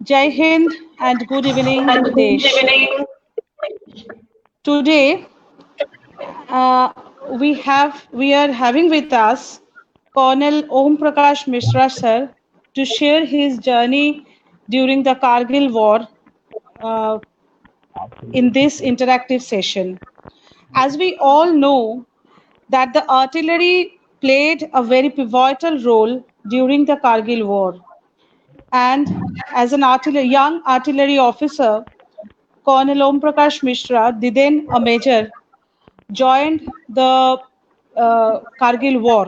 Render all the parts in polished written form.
Jai Hind and good evening, Desh. Today, uh, we are having with us Colonel Om Prakash Mishra sir to share his journey during the Kargil war uh, in this interactive session. As we all know that the artillery played a very pivotal role during the Kargil war, and as an young artillery officer, Colonel Om Prakash Mishra, then a major, joined the Kargil war,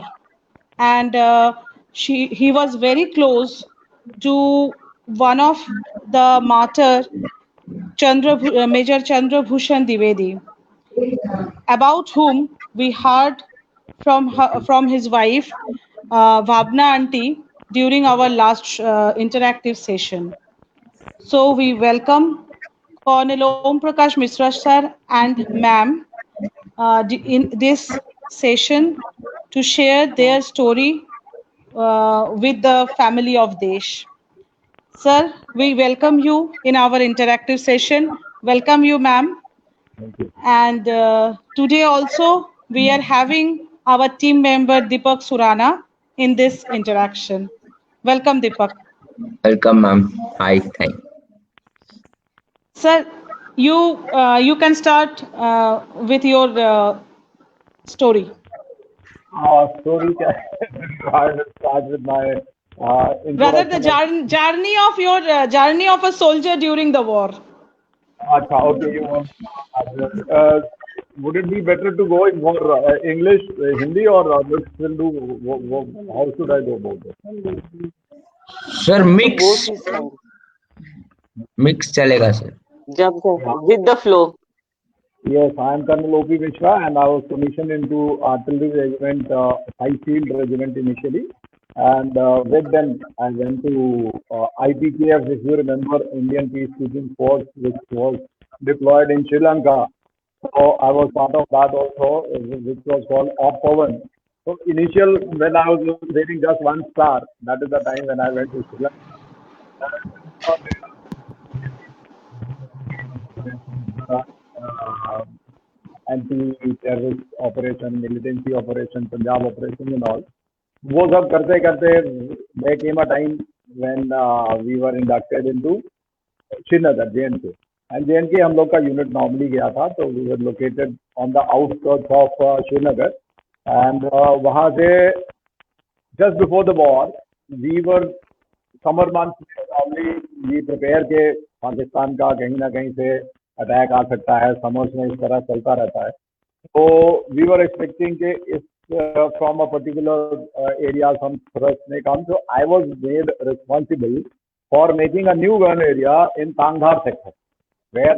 and he was very close to one of the martyr, Major Chandra Bhushan Dwivedi, about whom we heard from his wife, Bhavna Aunty, during our last interactive session. So we welcome Colonel Om Prakash Mishra sir and ma'am in this session to share their story with the family of Desh. Sir, we welcome you in our interactive session. Welcome you, ma'am. And today also we are having our team member Deepak Surana in this interaction. Welcome, Deepak. Welcome, ma'am. Hi, thank. Sir, you can start with your story. Story. I will start with my Rather, the introduction. journey of your journey of a soldier during the war. Okay, you want. Would it be better to go in more English, Hindi, or mix will do? How should I go about it? Sir, Both mix is fine. mix चलेगा sir. Jump with the flow. Yes, I am Colonel O.P. Mishra, and I was commissioned into Artillery Regiment, High Field Regiment initially. And with them, I went to IPKF, if you remember, Indian Peacekeeping Force, which was deployed in Sri Lanka. So I was part of that also, which was called Op-Pavan. So initial, when I was getting just one star, that is the time when I went to Sri Lanka. Anti-terrorist operation, militancy operation, Punjab operation and all. वो सब करते करते there came a time when we were inducted into Srinagar, JNK. And JNK हम लोग का unit normally गया था, so we were located on the outskirts of Srinagar. And वहाँ से just before the war, we were summer months normally we prepare के पाकिस्तान का कहीं ना कहीं से अटैक आ सकता है, समर्स में इस तरह चलता रहता है. तो वी वर एक्सपेक्टिंग कि इस from a particular area some thrust may come. So I was made responsible for making a new gun area in Tangdhar sector, where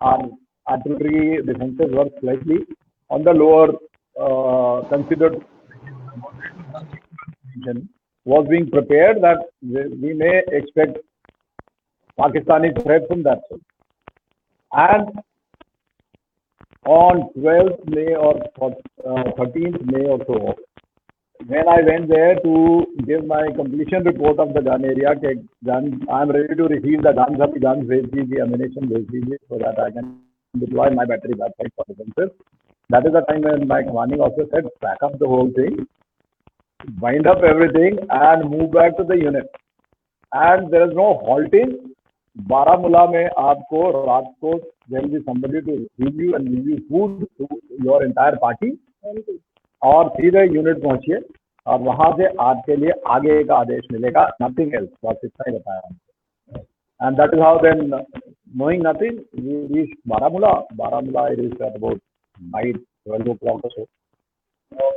our artillery defenses were slightly on the lower considered was being prepared that we may expect Pakistani threat from that side. And on 12th May or 13th May or so, when I went there to give my completion report of the gun area, I am ready to receive the guns, the ammunition, so that I can deploy my battery backside for defenses. That is the time when my commanding officer said, pack up the whole thing, wind up everything, and move back to the unit. And there is no halting. Baramulla में आपको रात को there will be somebody to receive you and give you food to your entire party और सीधे unit पहुंचिए और वहां से आपके लिए आगे का आदेश मिलेगा. Nothing else. बस इतना ही बताया. And that is how then, knowing nothing, we reached Baramulla. Baramulla I reached at about night 12 o'clock or so.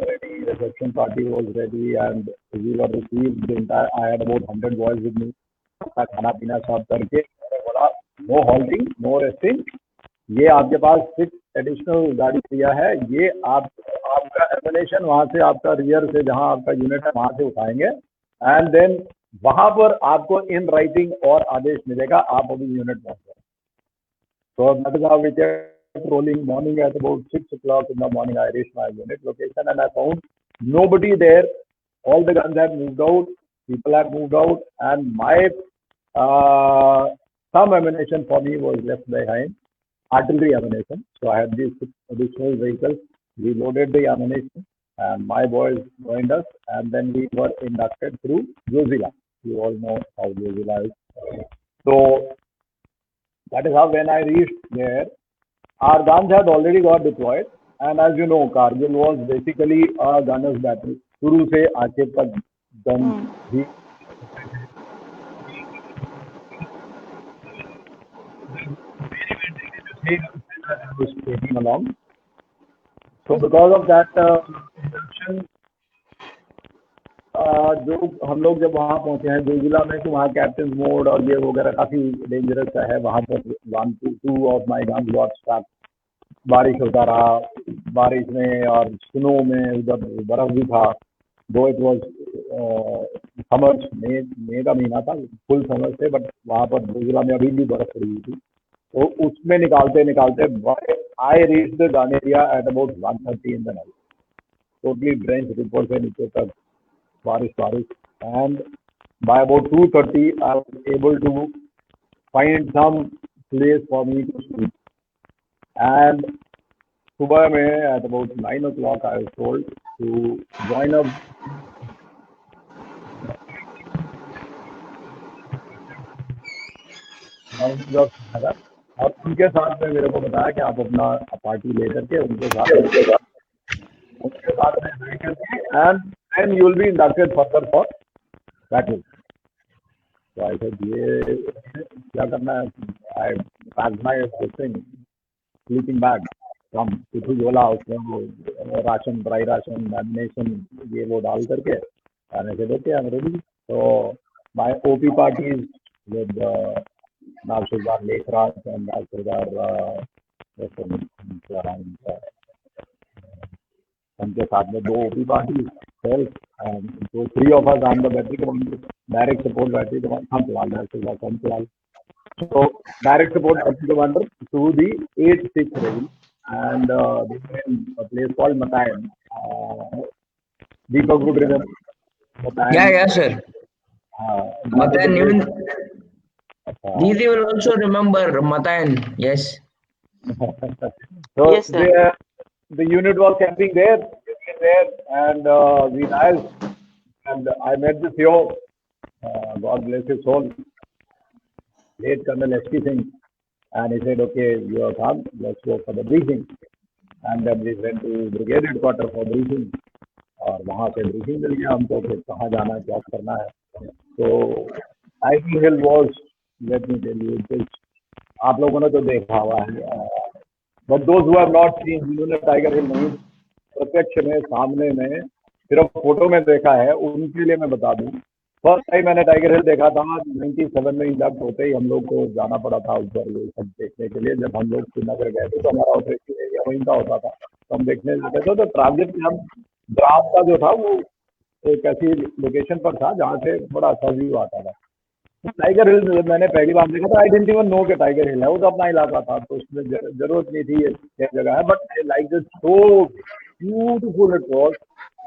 Ready, reception party was ready and we were received the entire. I had about 100 boys with me. खाना पीना सब करके बोला no halting no resting. ये आपके पास 6 additional गाड़ी दिया है. ये आपका एम्युनिशन वहां से आपका रियर से जहां आपका यूनिट है वहां से उठाएंगे एंड देन वहां पर आपको इन राइटिंग और आदेश मिलेगा. आप अभी यूनिट पहुंच जाए. So that is how we kept rolling. Morning at about 6 o'clock in the morning, I reached my unit location and I found nobody there. All the guns had moved out. People had moved out, and my some ammunition for me was left behind, artillery ammunition. So I had these additional vehicles. We loaded the ammunition, and my boys joined us, and then we were inducted through Zojila. You all know how Zojila is. So that is how when I reached there, our guns had already got deployed. And as you know, Kargil was basically a gunner's battle. शुरू से आखिर तक gun he was taking along. So because of that induction, जो हम लोग जब वहाँ पहुँचे हैं जोजिला में, तो वहाँ कैप्टन मोड और ये वगैरह काफी डेंजरस है. वहाँ पर 1-2 of my guns got stuck. बारिश होता रहा, बारिश में और स्नो में, उधर बर्फ भी था. दो इट वॉज समर, मई का महीना था, फुल समर थे, बट वहाँ पर जोजिला में अभी भी बर्फ पड़ी हुई थी. तो उसमें निकालते निकालते I reach the Ganeria at about 1:30 in the night. Totally drenched, ऊपर से नीचे तक बारिश. And by about 2:30 I was able to find some place for me to sleep. And सुबह में at about 9 o'clock I was told to join up. और उनके साथ में मेरे को बताया कि आप अपना पार्टी लेकर के उनके साथ में करके, and then you will be inducted further for battle. तो आई सेड ये क्या करना है. I packed my sleeping bag, हम कुछ बोला उसमें वो राशन, ड्राई राशन, एमिनेशन, ये वो डाल करके खाने से देते हैं रेडी. तो my OP parties with Nalsurdar Lekhraj and Nalsurdar उनके साथ में 2 ओपी पार्टी, तो 3 of us on the battery commander, direct support battery commander, Khamlal. So direct support battery commander to the 8th Rail, and they were in a place called Matayan. Deepak would remember Matayan. Yeah, sir. Matayan, even Didi will also remember Matayan. Yes. So Yes, sir. the unit was camping there, and we dialed, and I met this hero, God bless his soul, late Colonel S.P. Singh, and he said, okay, you have come, let's go for the briefing. And then we went to brigade headquarters for briefing, और वहाँ से briefing मिल गया हमको कि कहाँ जाना है, क्या करना है. तो Tiger Hill was, let me tell you, आप लोगों ने तो देखा हुआ है, but those who have not seen, जिन्होंने टाइगर हिल नहीं प्रत्यक्ष में सामने में सिर्फ फोटो में देखा है, उनके लिए मैं बता दूं. फर्स्ट टाइम मैंने टाइगर हिल देखा था 97 में. इंडक्ट होते ही हम लोग को जाना पड़ा था ऊपर ये सब देखने के लिए. जब हम लोग श्रीनगर गए थे तो हमारा ऑपरेशन एरिया वहीं का होता था, तो हम देखने जाते थे. तो ट्रांजिट में हम द्रास का जो था वो एक ऐसी लोकेशन पर था जहाँ से बड़ा अच्छा व्यू आता था. टाइगर हिल मैंने पहली बार देखा था. आई डिडंट इवन नो कि टाइगर हिल है, वो तो अपना इलाका था, तो उसमें जरूरत नहीं थी ये जगह है. But I like it so beautiful it was.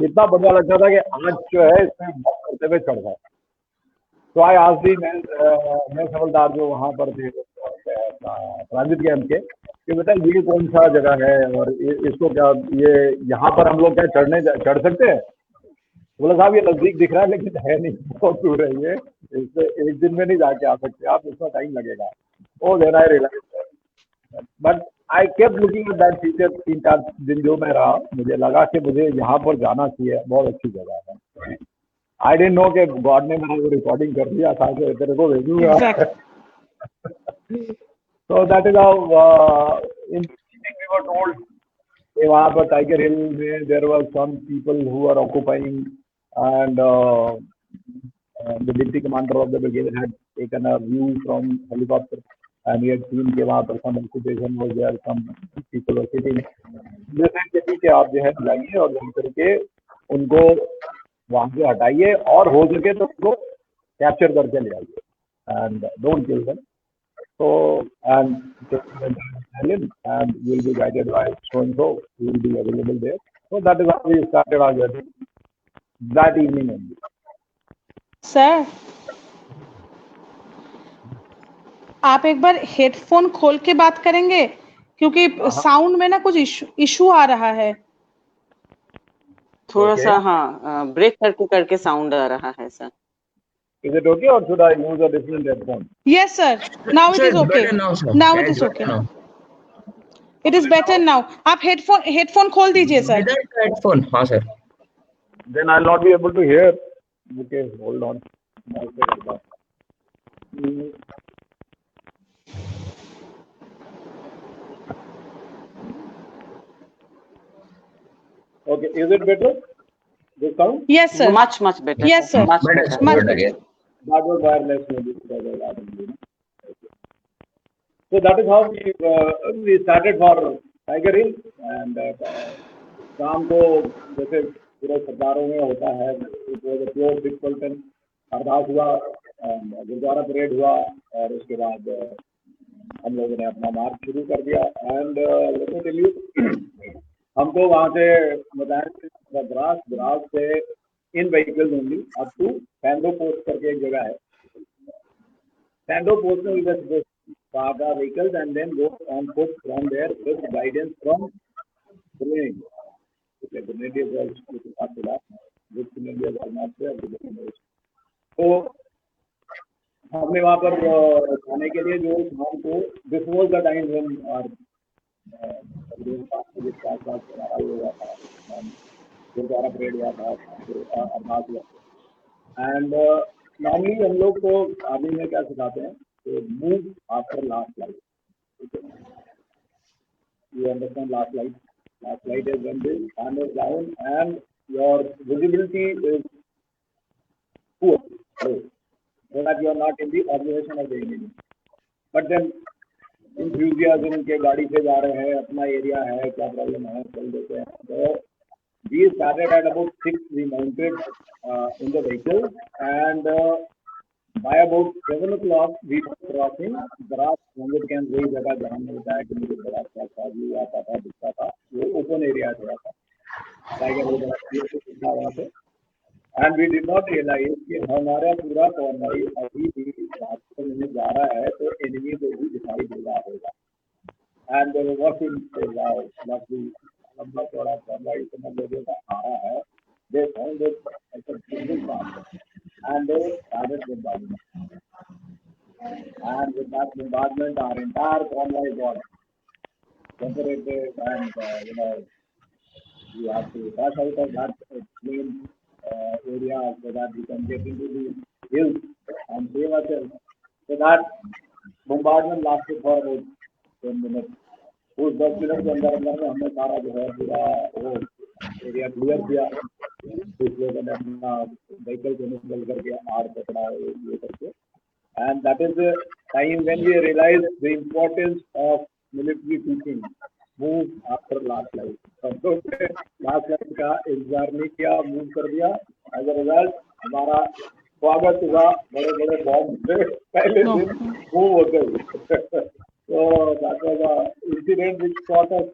इतना बढ़िया लगता था कि आज जो है इसमें वॉक करते हुए चढ़ गए. तो आई आज भी मैं सवलदार जो वहाँ पर थे ट्रांजिट कैंप के, कि बेटा ये कौन सा जगह है और इसको क्या, ये यहाँ पर हम लोग क्या चढ़ सकते हैं. बोला साहब ये नजदीक दिख रहा है लेकिन है नहीं, बहुत दूर है ये, इससे एक दिन में नहीं जाके आ सकते आप, इसमें टाइम लगेगा. Oh then I realise, but I kept looking at that feature. 3-4 दिन जो मैं रहा, मुझे लगा कि मुझे यहाँ पर जाना चाहिए, बहुत अच्छी जगह है. आई डिडंट नो कि गॉड ने मेरा वो रिकॉर्डिंग कर दिया था कि तेरे को भेजूंगा. So that is how in we were told कि वहाँ पर टाइगर हिल में there were some people who are occupying, and the deputy commander of the brigade had taken a view from helicopter, and he had seen कि वहाँ पर some occupation was there, some people were sitting. जैसे कि आप जो है जाइए और जा करके उनको वहाँ से हटाइए, और हो सके तो उनको कैप्चर करके ले आइए, and don't kill them. So and you will be guided by so and so, you will be available there. So that is how we started our journey. That evening only. Sir आप एक बार headphone खोल के बात करेंगे क्योंकि sound में ना कुछ इशू आ रहा है। थोड़ा Okay. सा हाँ ब्रेक करके करके साउंड आ रहा है sir. Is it okay or should I use a different headphone? Yes, sir. Now it Sir, is it's okay. better now, sir. Now Yeah, it it's is better okay. now. It is better now. आप headphone खोल दीजिए sir. Without the headphone, हाँ sir. Then I'll not be able to hear. Okay, hold on. Mm, Okay, is it better? This sound? Yes, sir. Much better. Yes, sir. Much Better, better. sir. Much Better, better. yes. That was wireless maybe because I got it, you know. So that is how we started for Tiger Hill and शाम को जैसे पूरे सरदारों में होता है pure six अरदास हुआ, gurdwara parade हुआ और उसके बाद हम लोगों ने अपना मार्च शुरू कर दिया। एंड हमको वहाँ से बताया द्रास से in vehicles only up to Sando post करके एक जगह है। सैंडो पोस्ट में we park our vehicles and then go on foot from there with guidance from Brunei. Okay, Brunei is also after that. Which Brunei is not there. तो हमने वहाँ पर जाने के लिए जो हमको this was the time when और गुरुद्वारा परेड हुआ था, अरदास हुआ। एंड नॉर्मली हम लोग को आर्मी में क्या सिखाते हैं तो move after last light. You understand last light? Last light is when the sun is down and your visibility is poor, low, so that you are not in the observation of the enemy. But then enthusiasm के गाड़ी से जा रहे हैं, अपना area है, क्या problem है, चल देते हैं। तो we started at about 6, we mounted in the vehicle and by about 7 o'clock we were crossing Daras Mandir Camp, वही जगह जहाँ हमने बताया कि मुझे बड़ा अच्छा व्यू आता था, दिखता था, वो ओपन एरिया थोड़ा सा टाइगर हिल वहाँ पे। And we did not realise कि हमारा पूरा कॉर्नर अभी भी रास्ते में जा रहा है तो एनिमी को भी दिखाई दे रहा होगा। एंड वॉचिंग लंबा चौड़ा कॉर्नर इतना लोगों का आ रहा है, they found it at a big part and they started bombardment. And with that bombardment, our entire convoy got separated, and you have to rush out of that plain area so that we can get into the hills and save ourselves. So that bombardment lasted for about 10 minutes. उस 10 minute के अंदर में हमने सारा जो है पूरा वो एरिया क्लियर किया। कुछ लोगों ने अपना व्हीकल से निकल करके आड़ पकड़ा ये करके। And that is the time when we realise the importance of military teaching, move after last life. सबको लास्ट लाइफ का इंतजार नहीं किया, मूव कर दिया। एज अ रिजल्ट हमारा स्वागत हुआ बड़े बड़े बॉम्ब से पहले दिन मूव होते हुए। So that was an incident which taught us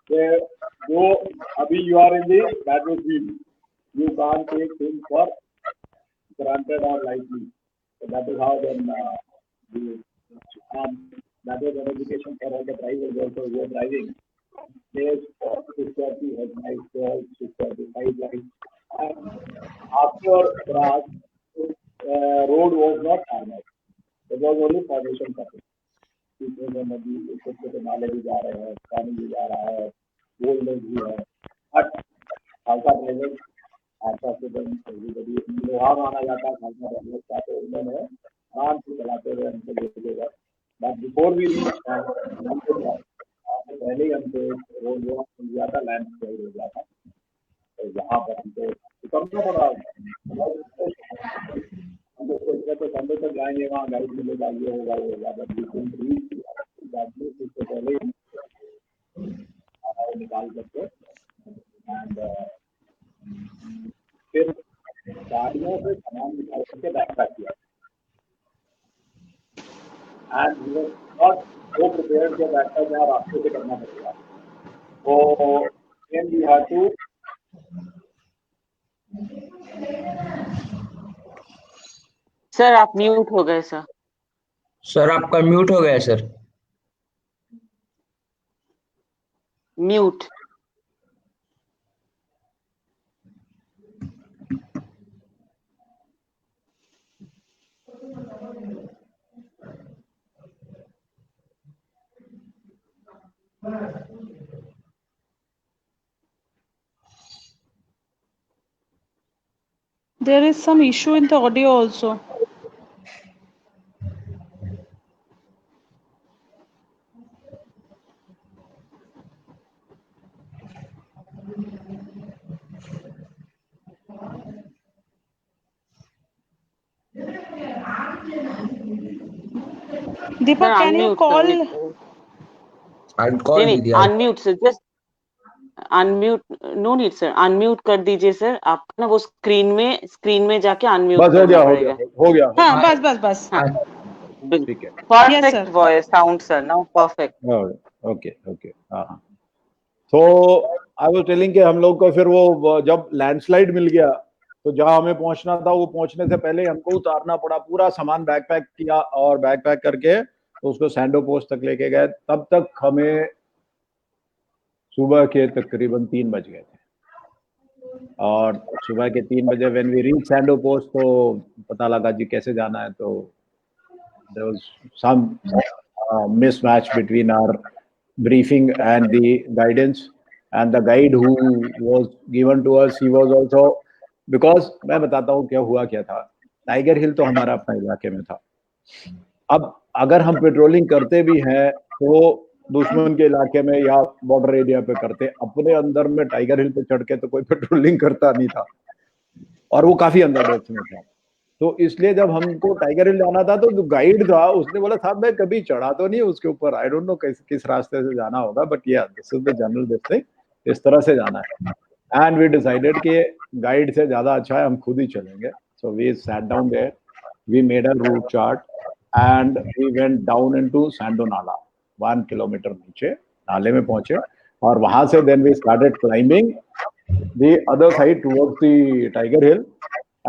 that though abhi you are in the battlefield, you can't take things for granted or lightly. So that is how then that was an education for all the drivers also who are driving. There's security headlights, security side lights. And after Prague, road was not tarmac. It was only formation purpose. नदी छोटे छोटे नाले भी जा रहे हैं, पानी भी जा रहा है, गोल्ड भी है। बट खालसा प्रेजेंट खालसा से लोहा माना जाता है, खालसा प्रेजेंट का तो उन्होंने आराम से चलाते हुए हमको देखेगा। बट बिफोर भी पहले ही हमको रोड जो मिल गया था, लैंड स्लाइड हो गया था, तो यहाँ पर हमको करना पड़ा। तो संडे तक जाएंगे, वहाँ गाइड मिलेगा, ये होगा वो होगा। उससे पहले निकाल करके एंड फिर गाड़ियों से सामान निकाल करके बैकपैक किया। एंड नॉट सो प्रिपेयर्ड के बैकपैक यहाँ रास्ते से करना पड़ेगा। तो then we have to sir आप म्यूट हो गए सर। सर आपका म्यूट हो गया है, sir. Mute. There is some issue in the audio also. Deepak, sir can you unmute call? I'll call नहीं दीदी। Unmute sir, just unmute, no need sir, unmute कर दीजिए सर। आप ना वो स्क्रीन में जाके अनम्यूट बस हो करना गया पड़ेगा। हाँ, बस. हाँ ठीक है। Yes, perfect sir. Voice sound sir, now perfect. Okay okay हाँ। तो आई वाज टेलिंग कि हम लोग को फिर वो जब लैंडस्लाइड मिल गया तो जहां हमें पहुंचना था वो पहुंचने से पहले हमको उतारना पड़ा, पूरा सामान बैग पैक किया और बैग पैक करके तो उसको सैंडो पोस्ट तक लेके गए। तब तक हमें सुबह के तकरीबन 3 बज गए थे और सुबह के 3 बजे when we reach Sando post तो पता लगा जी कैसे जाना है। तो there was some mismatch between our briefing and the guidance, and the guide who was given to us, he was also, because मैं बताता हूँ क्या हुआ क्या था। टाइगर हिल तो हमारा अपना इलाके में था। अब अगर हम पेट्रोलिंग करते भी हैं तो दुश्मन के इलाके में या बॉर्डर एरिया पे करते, अपने अंदर में टाइगर हिल पे चढ़ के तो कोई पेट्रोलिंग करता नहीं था और वो काफी अंदर डेप्थ में था। तो इसलिए जब हमको टाइगर हिल जाना था तो जो गाइड था उसने बोला साहब मैं कभी चढ़ा तो नहीं उसके ऊपर, आई डोंट नो किस रास्ते से जाना होगा, बट या this is the general this, इस तरह से जाना है। एंड वी डिसाइडेड कि गाइड से ज्यादा अच्छा है हम खुद ही चलेंगे। So we sat down there, we made a route chart and we went down into Sando nala. 1 kilometre नीचे नाले में पहुंचे और वहां से then we started climbing the other side towards the Tiger Hill,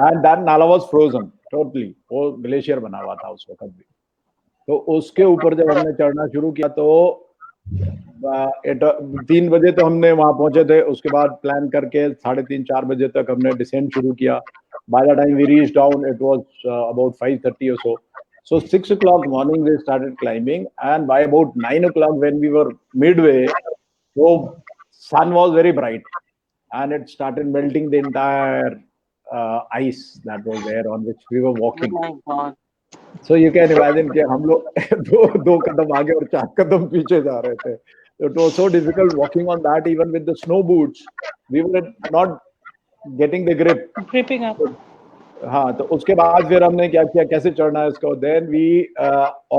and that नाला was frozen totally, वो glacier बना हुआ था उस वक्त भी। तो उसके ऊपर जब हमने चढ़ना शुरू किया तो 3 बजे तो हमने वहां पहुंचे थे। उसके बाद प्लान करके 3:30-4 बजे तक हमने डिसेंड शुरू किया। By the time we reached down, it was about 5:30 or so. So 6 o'clock morning we started climbing, and by about 9 o'clock when we were midway, so sun was very bright and it started melting the entire ice that was there on which we were walking. My God. So you can imagine कि हम लोग दो कदम आगे और 4 कदम पीछे जा रहे थे। It was so difficult walking on that, even with the snow boots. We were not getting the grip. Gripping up. हाँ, तो उसके बाद फिर हमने क्या किया, कैसे चढ़ना है इसको। Then we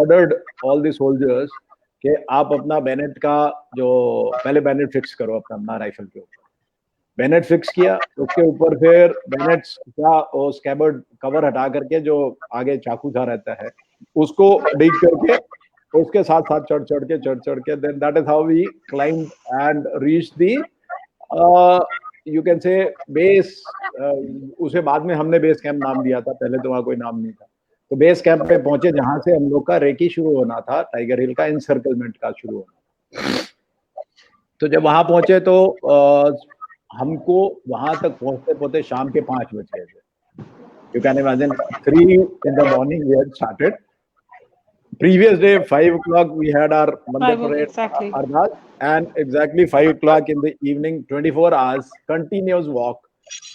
ordered all the soldiers कि आप अपना बैनेट का जो पहले बैनेट फिक्स करो अपना राइफल के ऊपर। बैनेट फिक्स किया, उसके ऊपर फिर बैनेट का स्कैबर्ड कवर हटा करके जो आगे चाकू सा रहता है उसको डिग करके उसके साथ साथ चढ़ के then that is how we climb and reach the you can say base. उसे बाद में हमने बेस कैंप नाम दिया था, पहले तो वहाँ कोई नाम नहीं था। तो बेस कैंप पे पहुंचे जहां से हम लोग का रेकी शुरू होना था, टाइगर हिल का इंसर्कलमेंट का शुरू होना। तो जब वहां पहुंचे तो हमको वहां तक पहुंचते पहुंचते शाम के 5 बज गए थे। You can imagine 3 in the morning we had started. Previous day 5 o'clock we had our Vande Parade Exactly. Ardas, and exactly 5 o'clock in the evening, 24 hours continuous walk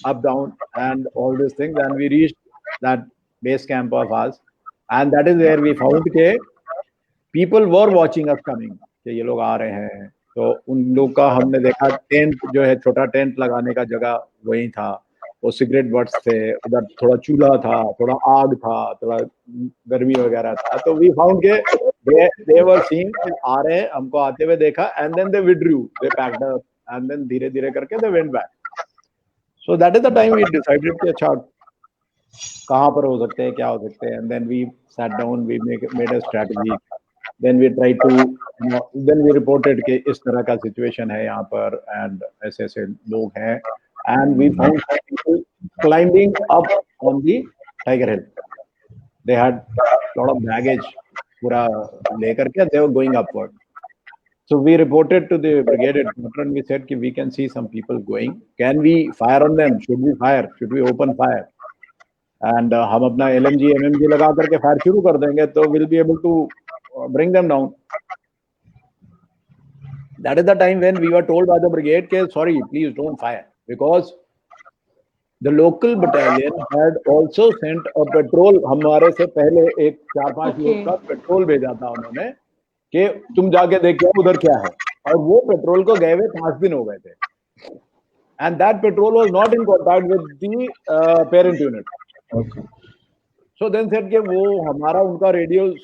up down and all these things, and we reached that base camp of ours, and that is where we found के people were watching us coming कि ये लोग आ रहे हैं। तो उन लोग का हमने देखा टेंट जो है, छोटा टेंट लगाने का जगह वही था, वो सिगरेट बट्स थे, उधर थोड़ा चूल्हा था, थोड़ा आग था, थोड़ा गर्मी वगैरह था। तो वी फाउंड के दे वर सीइंग आ रहे हैं, हमको आते हुए देखा, and then they withdrew, they packed up and then धीरे धीरे करके they went back. So that is the time we decided कि अच्छा कहाँ पर हो सकते हैं, क्या हो सकते हैं, and then we sat down, we made a strategy, then we try to then we reported कि इस तरह का situation है यहाँ पर and ऐसे ऐसे लोग हैं, and we found people climbing up on the Tiger Hill. they had lot of baggage पूरा लेकर के, they were going upward. So we reported to the brigade headquarters and we said कि we can see some people going. Can we fire on them? Should we fire? Should we open fire? And हम अपना LMG, MMG लगा करके fire शुरू कर देंगे तो we'll be able to bring them down. That is the time when we were told by the brigade कि sorry, please don't fire, because the local battalion had also sent a patrol. हमारे से पहले एक 4-5 लोग का petrol भेजा था उन्होंने कि तुम जाके देखो उधर क्या है, और वो पेट्रोल को गए हुए 5 दिन हो गए थे. And that patrol was not in contact with the parent unit. Okay. So then said कि वो हमारा उनका रेडियो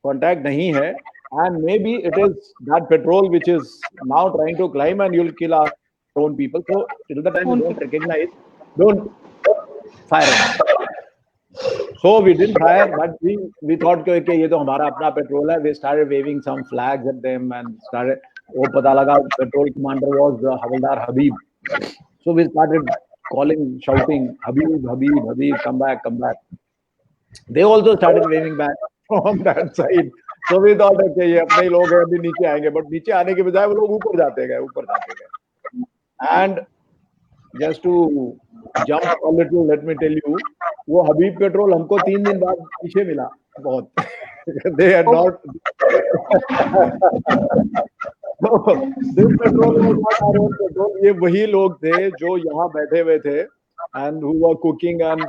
contact नहीं है, and maybe it is that patrol which is now trying to climb and you'll kill our own people. So till the time you don't recognize, don't fire. So we didn't fire, but we thought कि ये तो हमारा अपना petrol है. We started waving some flags at them and started. वो पता लगा petrol commander was havildar Habib. So we started calling, shouting, Habib, Habib, Habib, come back, come back. They also started waving back from that side. So we thought okay, ये अपने ही लोग हैं, अभी नीचे आएंगे, but नीचे आने के बजाय वो लोग ऊपर जाते गए. And just to jump a little, let me tell you, वो हबीब पेट्रोल हमको 3 दिन बाद पीछे मिला बहुत. They had not. This petrol was not our own petrol. ये वही लोग थे जो यहाँ बैठे हुए थे and who were cooking and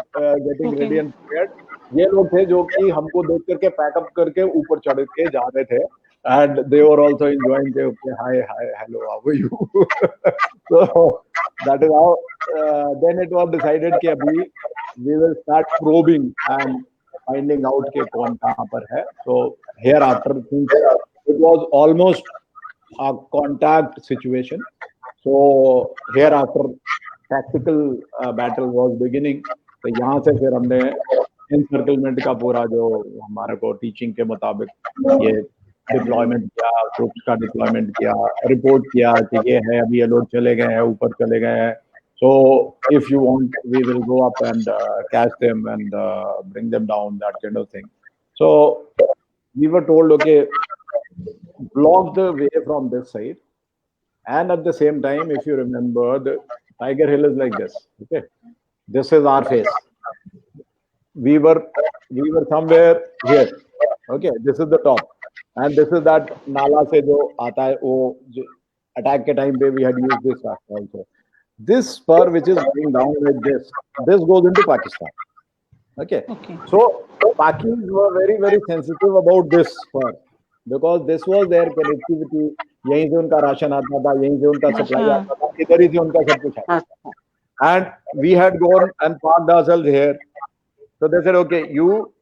getting ready and prepared. ये लोग थे जो कि हमको देख करके पैकअप करके ऊपर चढ़ के जा रहे थे, and they were also enjoying the okay, hi, hello, how are you? So that is how then it was decided कि अभी we will start probing and finding out कि कौन कहाँ पर है. So hereafter, since it was almost a contact situation, so hereafter tactical battle was beginning. तो यहाँ से फिर हमने encirclement का पूरा जो हमारे को teaching के मुताबिक ये deployment किया, troops का deployment किया, report किया कि ये है, अभी ये लोग चले गए हैं, ऊपर चले गए हैं. So if you want, we will go up and catch them and bring them down, that kind of thing. So we were told, okay, block the way from this side. And at the same time, if you remember, the Tiger Hill is like this. Okay, this is our face. We were somewhere here. Okay, this is the top, and this is that nala se jo aata hai, wo attack ke time pe we had used this also. This spur which is going down like this goes into Pakistan. Okay. So Pakis were very, very sensitive about this spur because this was their connectivity. यहीं से उनका ration आता था, यहीं से उनका supply आता था, इधर ही से उनका सब कुछ आता था. And we had gone and parked ourselves here. So they said, okay, you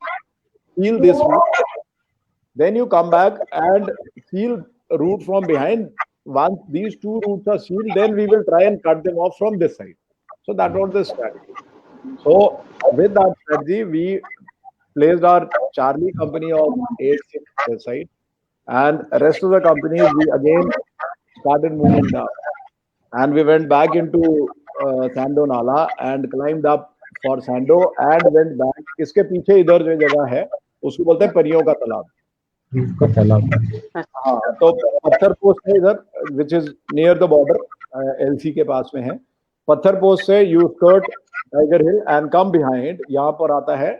seal this route, then you come back and seal route from behind. Once these two routes are sealed, then we will try and cut them off from this side. So that was the strategy. So with that strategy, we placed our Charlie company of 8 this side, and rest of the companies we again started moving down, and we went back into Sando Nala and climbed up for Sando and went back. इसके पीछे इधर जो जगह है उसको बोलते हैं परियों का तालाब. हाँ, तो पत्थर पोस्ट है इधर, which is near the border, LC के पास में है. पत्थर पोस्ट से you skirt Tiger Hill and come behind. यहाँ पर आता है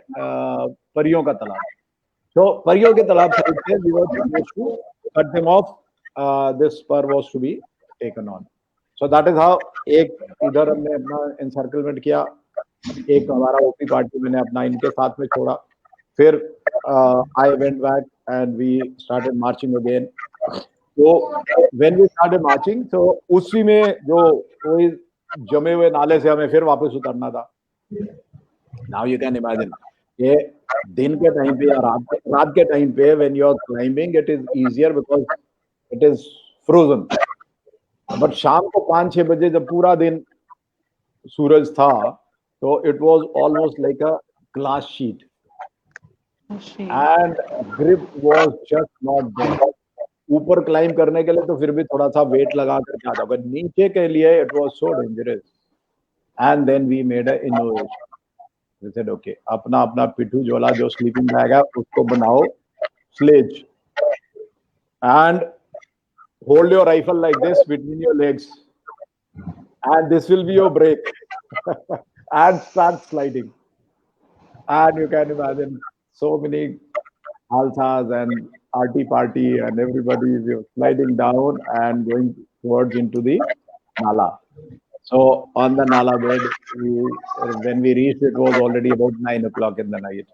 परियों का तालाब. So परियों के तालाब से we were supposed to cut them off. This spur was to be taken on. So that is how एक इधर हमने अपना encirclement किया, एक हमारा ओपी पार्टी मैंने अपना इनके साथ में छोड़ा. फिर I went back and we started marching again. So when we started marching, so उसी में जो कोई जमे हुए नाले से हमें फिर वापस उतरना था. Now you can imagine ये दिन के टाइम पे या रात के टाइम पे when you are climbing, it is easier because it is frozen. But शाम को 5-6 बजे जब पूरा दिन सूरज था, so it was almost like a glass sheet. And grip was just not there. ऊपर क्लाइम करने के लिए तो फिर भी थोड़ा सा वेट लगा करके आता, but नीचे के लिए it was so dangerous. And then we made an innovation. They said, okay, अपना अपना पिट्ठू झोला जो स्लीपिंग बैग है उसको बनाओ sledge and hold your rifle like this between your legs and this will be your brake and start sliding. And you can imagine so many Alsas and arty party and everybody is sliding down and going towards into the Nala. So on the Nala bed, when we reached, it was already about 9 o'clock in the night.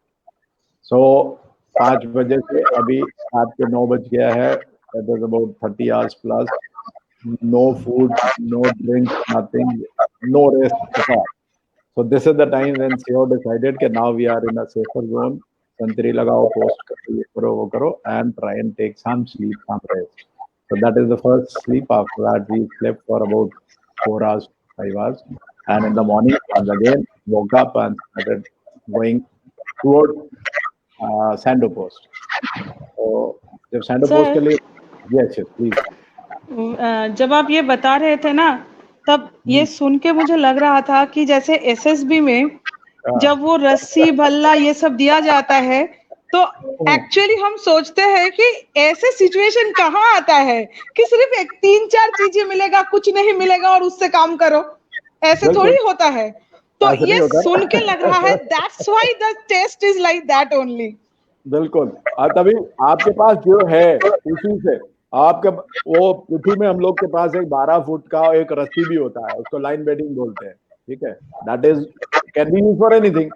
So 5 बजे से अभी रात के 9 बज गया है. That was about 30 hours plus. No food, no drink, nothing, no rest at all. So this is the time when CEO decided that now we are in a safer zone. Santri lagao, post karo, ye karo, wo karo, and try and take some sleep, some rest. So that is the first sleep. After that, we slept for about 4 hours, 5 hours. And in the morning, once again, woke up and started going toward Sando Post. So, जब Sando Post के लिए, yes, please. जब आप ये बता रहे थे ना, तब ये सुन के मुझे लग रहा था कि जैसे एसएसबी में जब वो रस्सी भल्ला ये सब दिया जाता है, तो एक्चुअली हम सोचते हैं कि ऐसे सिचुएशन कहाँ आता है कि सिर्फ एक 3-4 चीजें मिलेगा, कुछ नहीं मिलेगा और उससे काम करो. ऐसे थोड़ी होता है. तो ये सुन के लग रहा है that's why the test is like that only. बिल्कुल. तभी आपके पास जो है उसी से आपके वो पिट्ठू में हम लोग के पास एक 12 फुट का एक रस्सी भी होता है, उसको लाइन बेडिंग बोलते हैं. ठीक है, that is can be used for anything.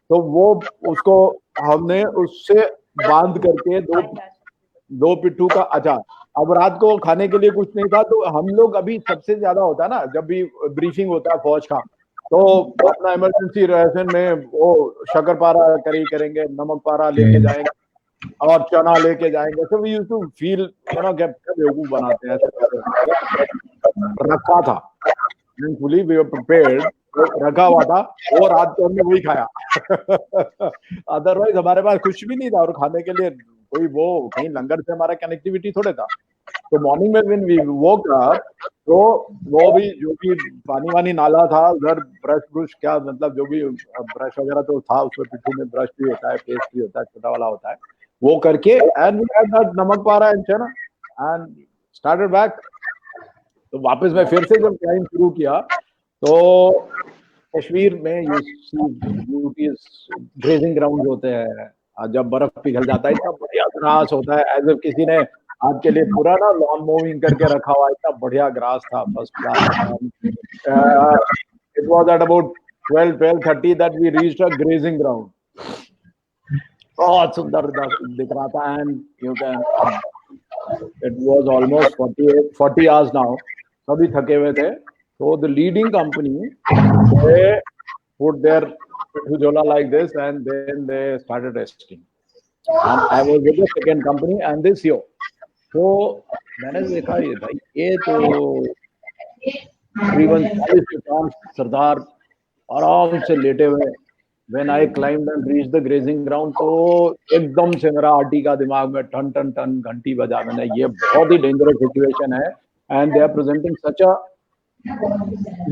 तो वो उसको हमने उससे बांध करके दो पिट्ठू का. अच्छा, अब रात को खाने के लिए कुछ नहीं था, तो हम लोग अभी सबसे ज्यादा होता है ना, जब भी ब्रीफिंग होता है फौज का, तो अपना इमरजेंसी राशन में वो शक्कर-पारा करी करेंगे, नमक पारा लेके जाएंगे और चना लेके जाएंगे. So we used to feel, you know, क्या बेवकूफ बनाते हैं. रखा था, fully we were prepared, रखा हुआ था, वो रात को हमने वही खाया. अदरवाइज हमारे पास कुछ भी नहीं था और खाने के लिए कोई वो कहीं लंगर से हमारा कनेक्टिविटी थोड़े था. तो मॉर्निंग में when we woke up, तो वो भी जो भी पानी वानी नाला था उधर, ब्रश क्या मतलब जो भी ब्रश वगैरह तो था उसमें, पिट्ठू में ब्रश भी होता है, पेस्ट भी होता है, छोटा वाला होता है, वो करके एंड वी हैड दैट नमक पारा एंड चना एंड स्टार्टेड बैक. तो वापस मैं फिर से जब क्लाइंब शुरू किया, तो कश्मीर में you see beauties grazing ground होते हैं. जब बर्फ पिघल जाता है, इतना बढ़िया ग्रास होता है, एज इफ किसी ने आपके लिए पूरा ना लॉन मूविंग करके रखा हुआ. इतना बढ़िया ग्रास था, first class. It was at about 12:30 that we reached a grazing ground. बहुत सुंदर दिख रहा था. And you can, it was almost 40 hours now. सभी थके हुए थे. So the leading company, they put their jhola like this and then they started resting. And I was with the second company and this CEO. So मैंने देखा ये भाई, ये तो करीबन 40 सरदार आराम से लेटे हुए. When I climbed and reached the grazing ground, तो एकदम से मेरा आरटी का दिमाग में टन टन टन घंटी बजा. मैंने, ये बहुत ही डेंजरस सिचुएशन है and they are presenting such a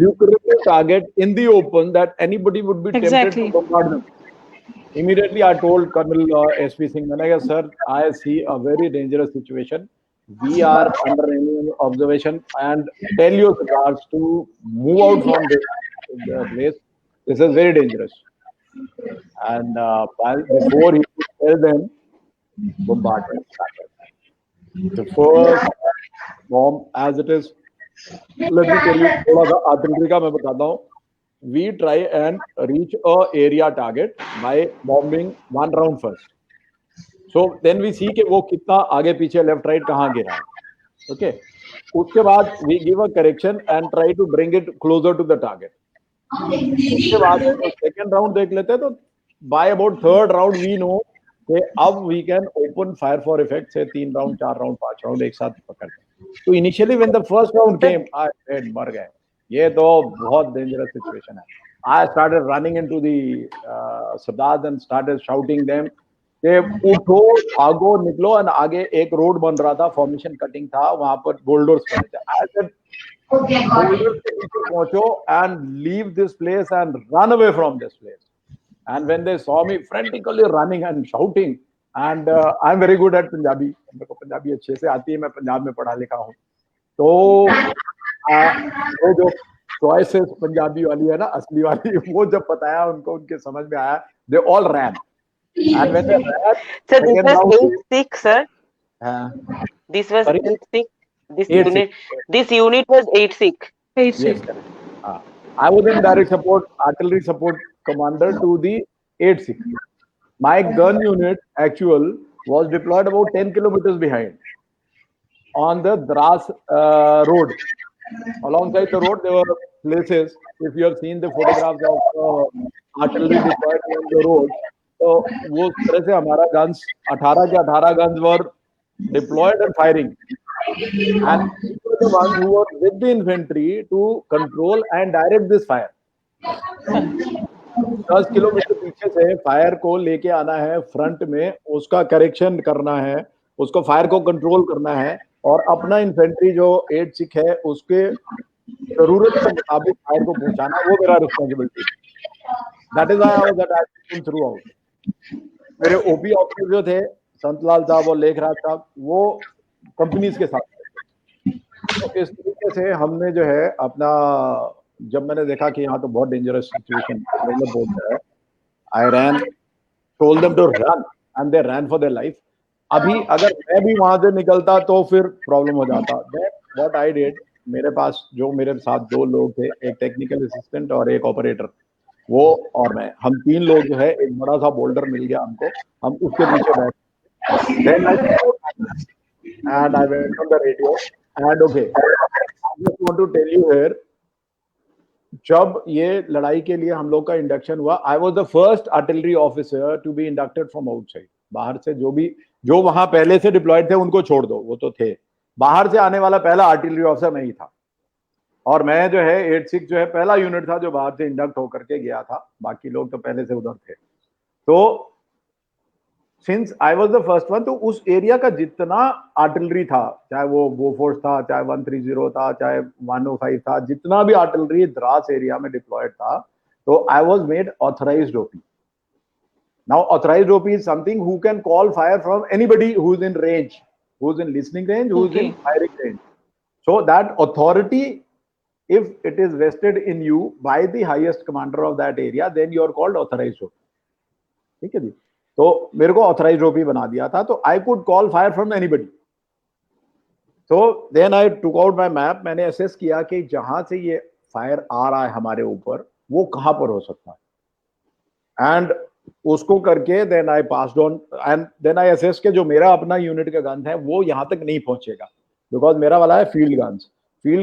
lucrative target in the open that anybody would be tempted to bombard them. Immediately I told Colonel SP Singh, sir, I see a very dangerous situation. We are under enemy observation and tell your guards to move out from this place. This is very dangerous. And before he could tell them, bombardment started. The first bomb, as it is, let me tell you, थोड़ा सा artillery का मैं बताता हूँ. We try and reach a area target by bombing one round first. So then we see कि वो कितना आगे पीछे लेफ्ट राइट कहाँ गिरा है. Okay. उसके बाद we give a correction and try to bring it closer to the target. उसके बाद second round देख लेते हैं, तो by about third round we know कि अब we can open fire for effect से 3 राउंड 4 राउंड 5 राउंड एक साथ पकड़ते. तो initially when the first round came, I said मर गए, ये तो बहुत डेंजरस सिचुएशन है. I started running into the sardars and started shouting them कि उठो, भागो, निकलो. एंड आगे एक रोड बन रहा था, फॉर्मेशन कटिंग था, वहां पर बोल्डर्स बने थे. आई सेड बोल्डर्स के नीचे पहुंचो and leave this place and run away from this place. And when they saw me frantically running and shouting, and I'm very good at Punjabi, मेरे को पंजाबी अच्छे से आती है, मैं पंजाब में पढ़ा लिखा हूँ, तो वो जो चॉइसेस पंजाबी वाली है ना, असली वाली, वो जब बताया उनको, उनके समझ में आया, they all ran. And when they ran, Sir, I this can was now see- 8-6, sir. This was Sorry? 8-6. This 8-6. unit, this unit was 8-6. Eight Yes, six. correct. I was in direct support, artillery support commander to the 8-6. My gun unit actual was deployed about 10 kilometers behind on the Dras road. Alongside the road, there were places. If you have seen the photographs of artillery deployed on the road, तो वो उस तरह से हमारा guns 18 के 18 guns were deployed and firing. And we were the ones who were with the infantry to control and direct this fire. 10 kilometre पीछे से fire को लेके आना है फ्रंट में, उसका करेक्शन करना है, उसको फायर को कंट्रोल करना है, और अपना इन्फेंट्री जो 8-6 है उसके जरूरत के मुताबिक फायर को पहुंचाना, वो मेरा responsibility. That is why I was attached through out. मेरे ओपी ऑफिसर जो थे, संतलाल साहब और लेखराज साहब, वो कंपनीज के साथ थे। तो इस तरीके से हमने जो है अपना, जब मैंने देखा कि यहाँ तो बहुत डेंजरस सिचुएशन डेवलप हो गया है, I ran, told them to run, and they ran for their life. अभी अगर मैं भी वहां से निकलता तो फिर प्रॉब्लम हो जाता। व्हाट आई डिड, मेरे पास जो मेरे साथ 2 लोग थे, एक टेक्निकल असिस्टेंट और एक ऑपरेटर, वो और मैं, हम 3 लोग जो है, एक बड़ा सा बोल्डर मिल गया हमको, हम उसके पीछे बैठ, then and I went on the radio and okay, I just want to tell you here, जब ये लड़ाई के लिए हम लोग का इंडक्शन हुआ, I was the first artillery officer to be inducted from outside. बाहर से जो वहां पहले से डिप्लॉयड थे उनको छोड़ दो, वो तो थे, बाहर से आने वाला पहला आर्टिलरी ऑफिसर मैं ही था। और मैं जो है 8-6 जो है पहला यूनिट था जो बाहर से इंडक्ट होकर के गया था, बाकी लोग तो पहले से उधर थे। तो since I was the first one, तो उस एरिया का जितना आर्टिलरी था, चाहे वो बोफोर्स था, चाहे 130 था, चाहे 105 था, जितना भी आर्टिलरी द्रास एरिया में डिप्लॉयड था, तो I was made authorised OP. Now authorised OP is something who can call fire from anybody who is in range, who is in listening range, who is in firing range. So that authority, if it is vested in you by the highest commander of that area, then you are called authorized OP. ठीक है जी। तो मेरे को authorised OP बना दिया था, तो I could call fire from anybody. तो then I took out my map, मैंने असेस किया कि जहां से ये फायर आ रहा है हमारे ऊपर, वो कहां पर हो सकता है, एंड उसको करके then I passed on, and then I assess के जो मेरा अपना यूनिट का गन है वो यहां तक नहीं पहुंचेगा, बिकॉज मेरा वाला है फील्ड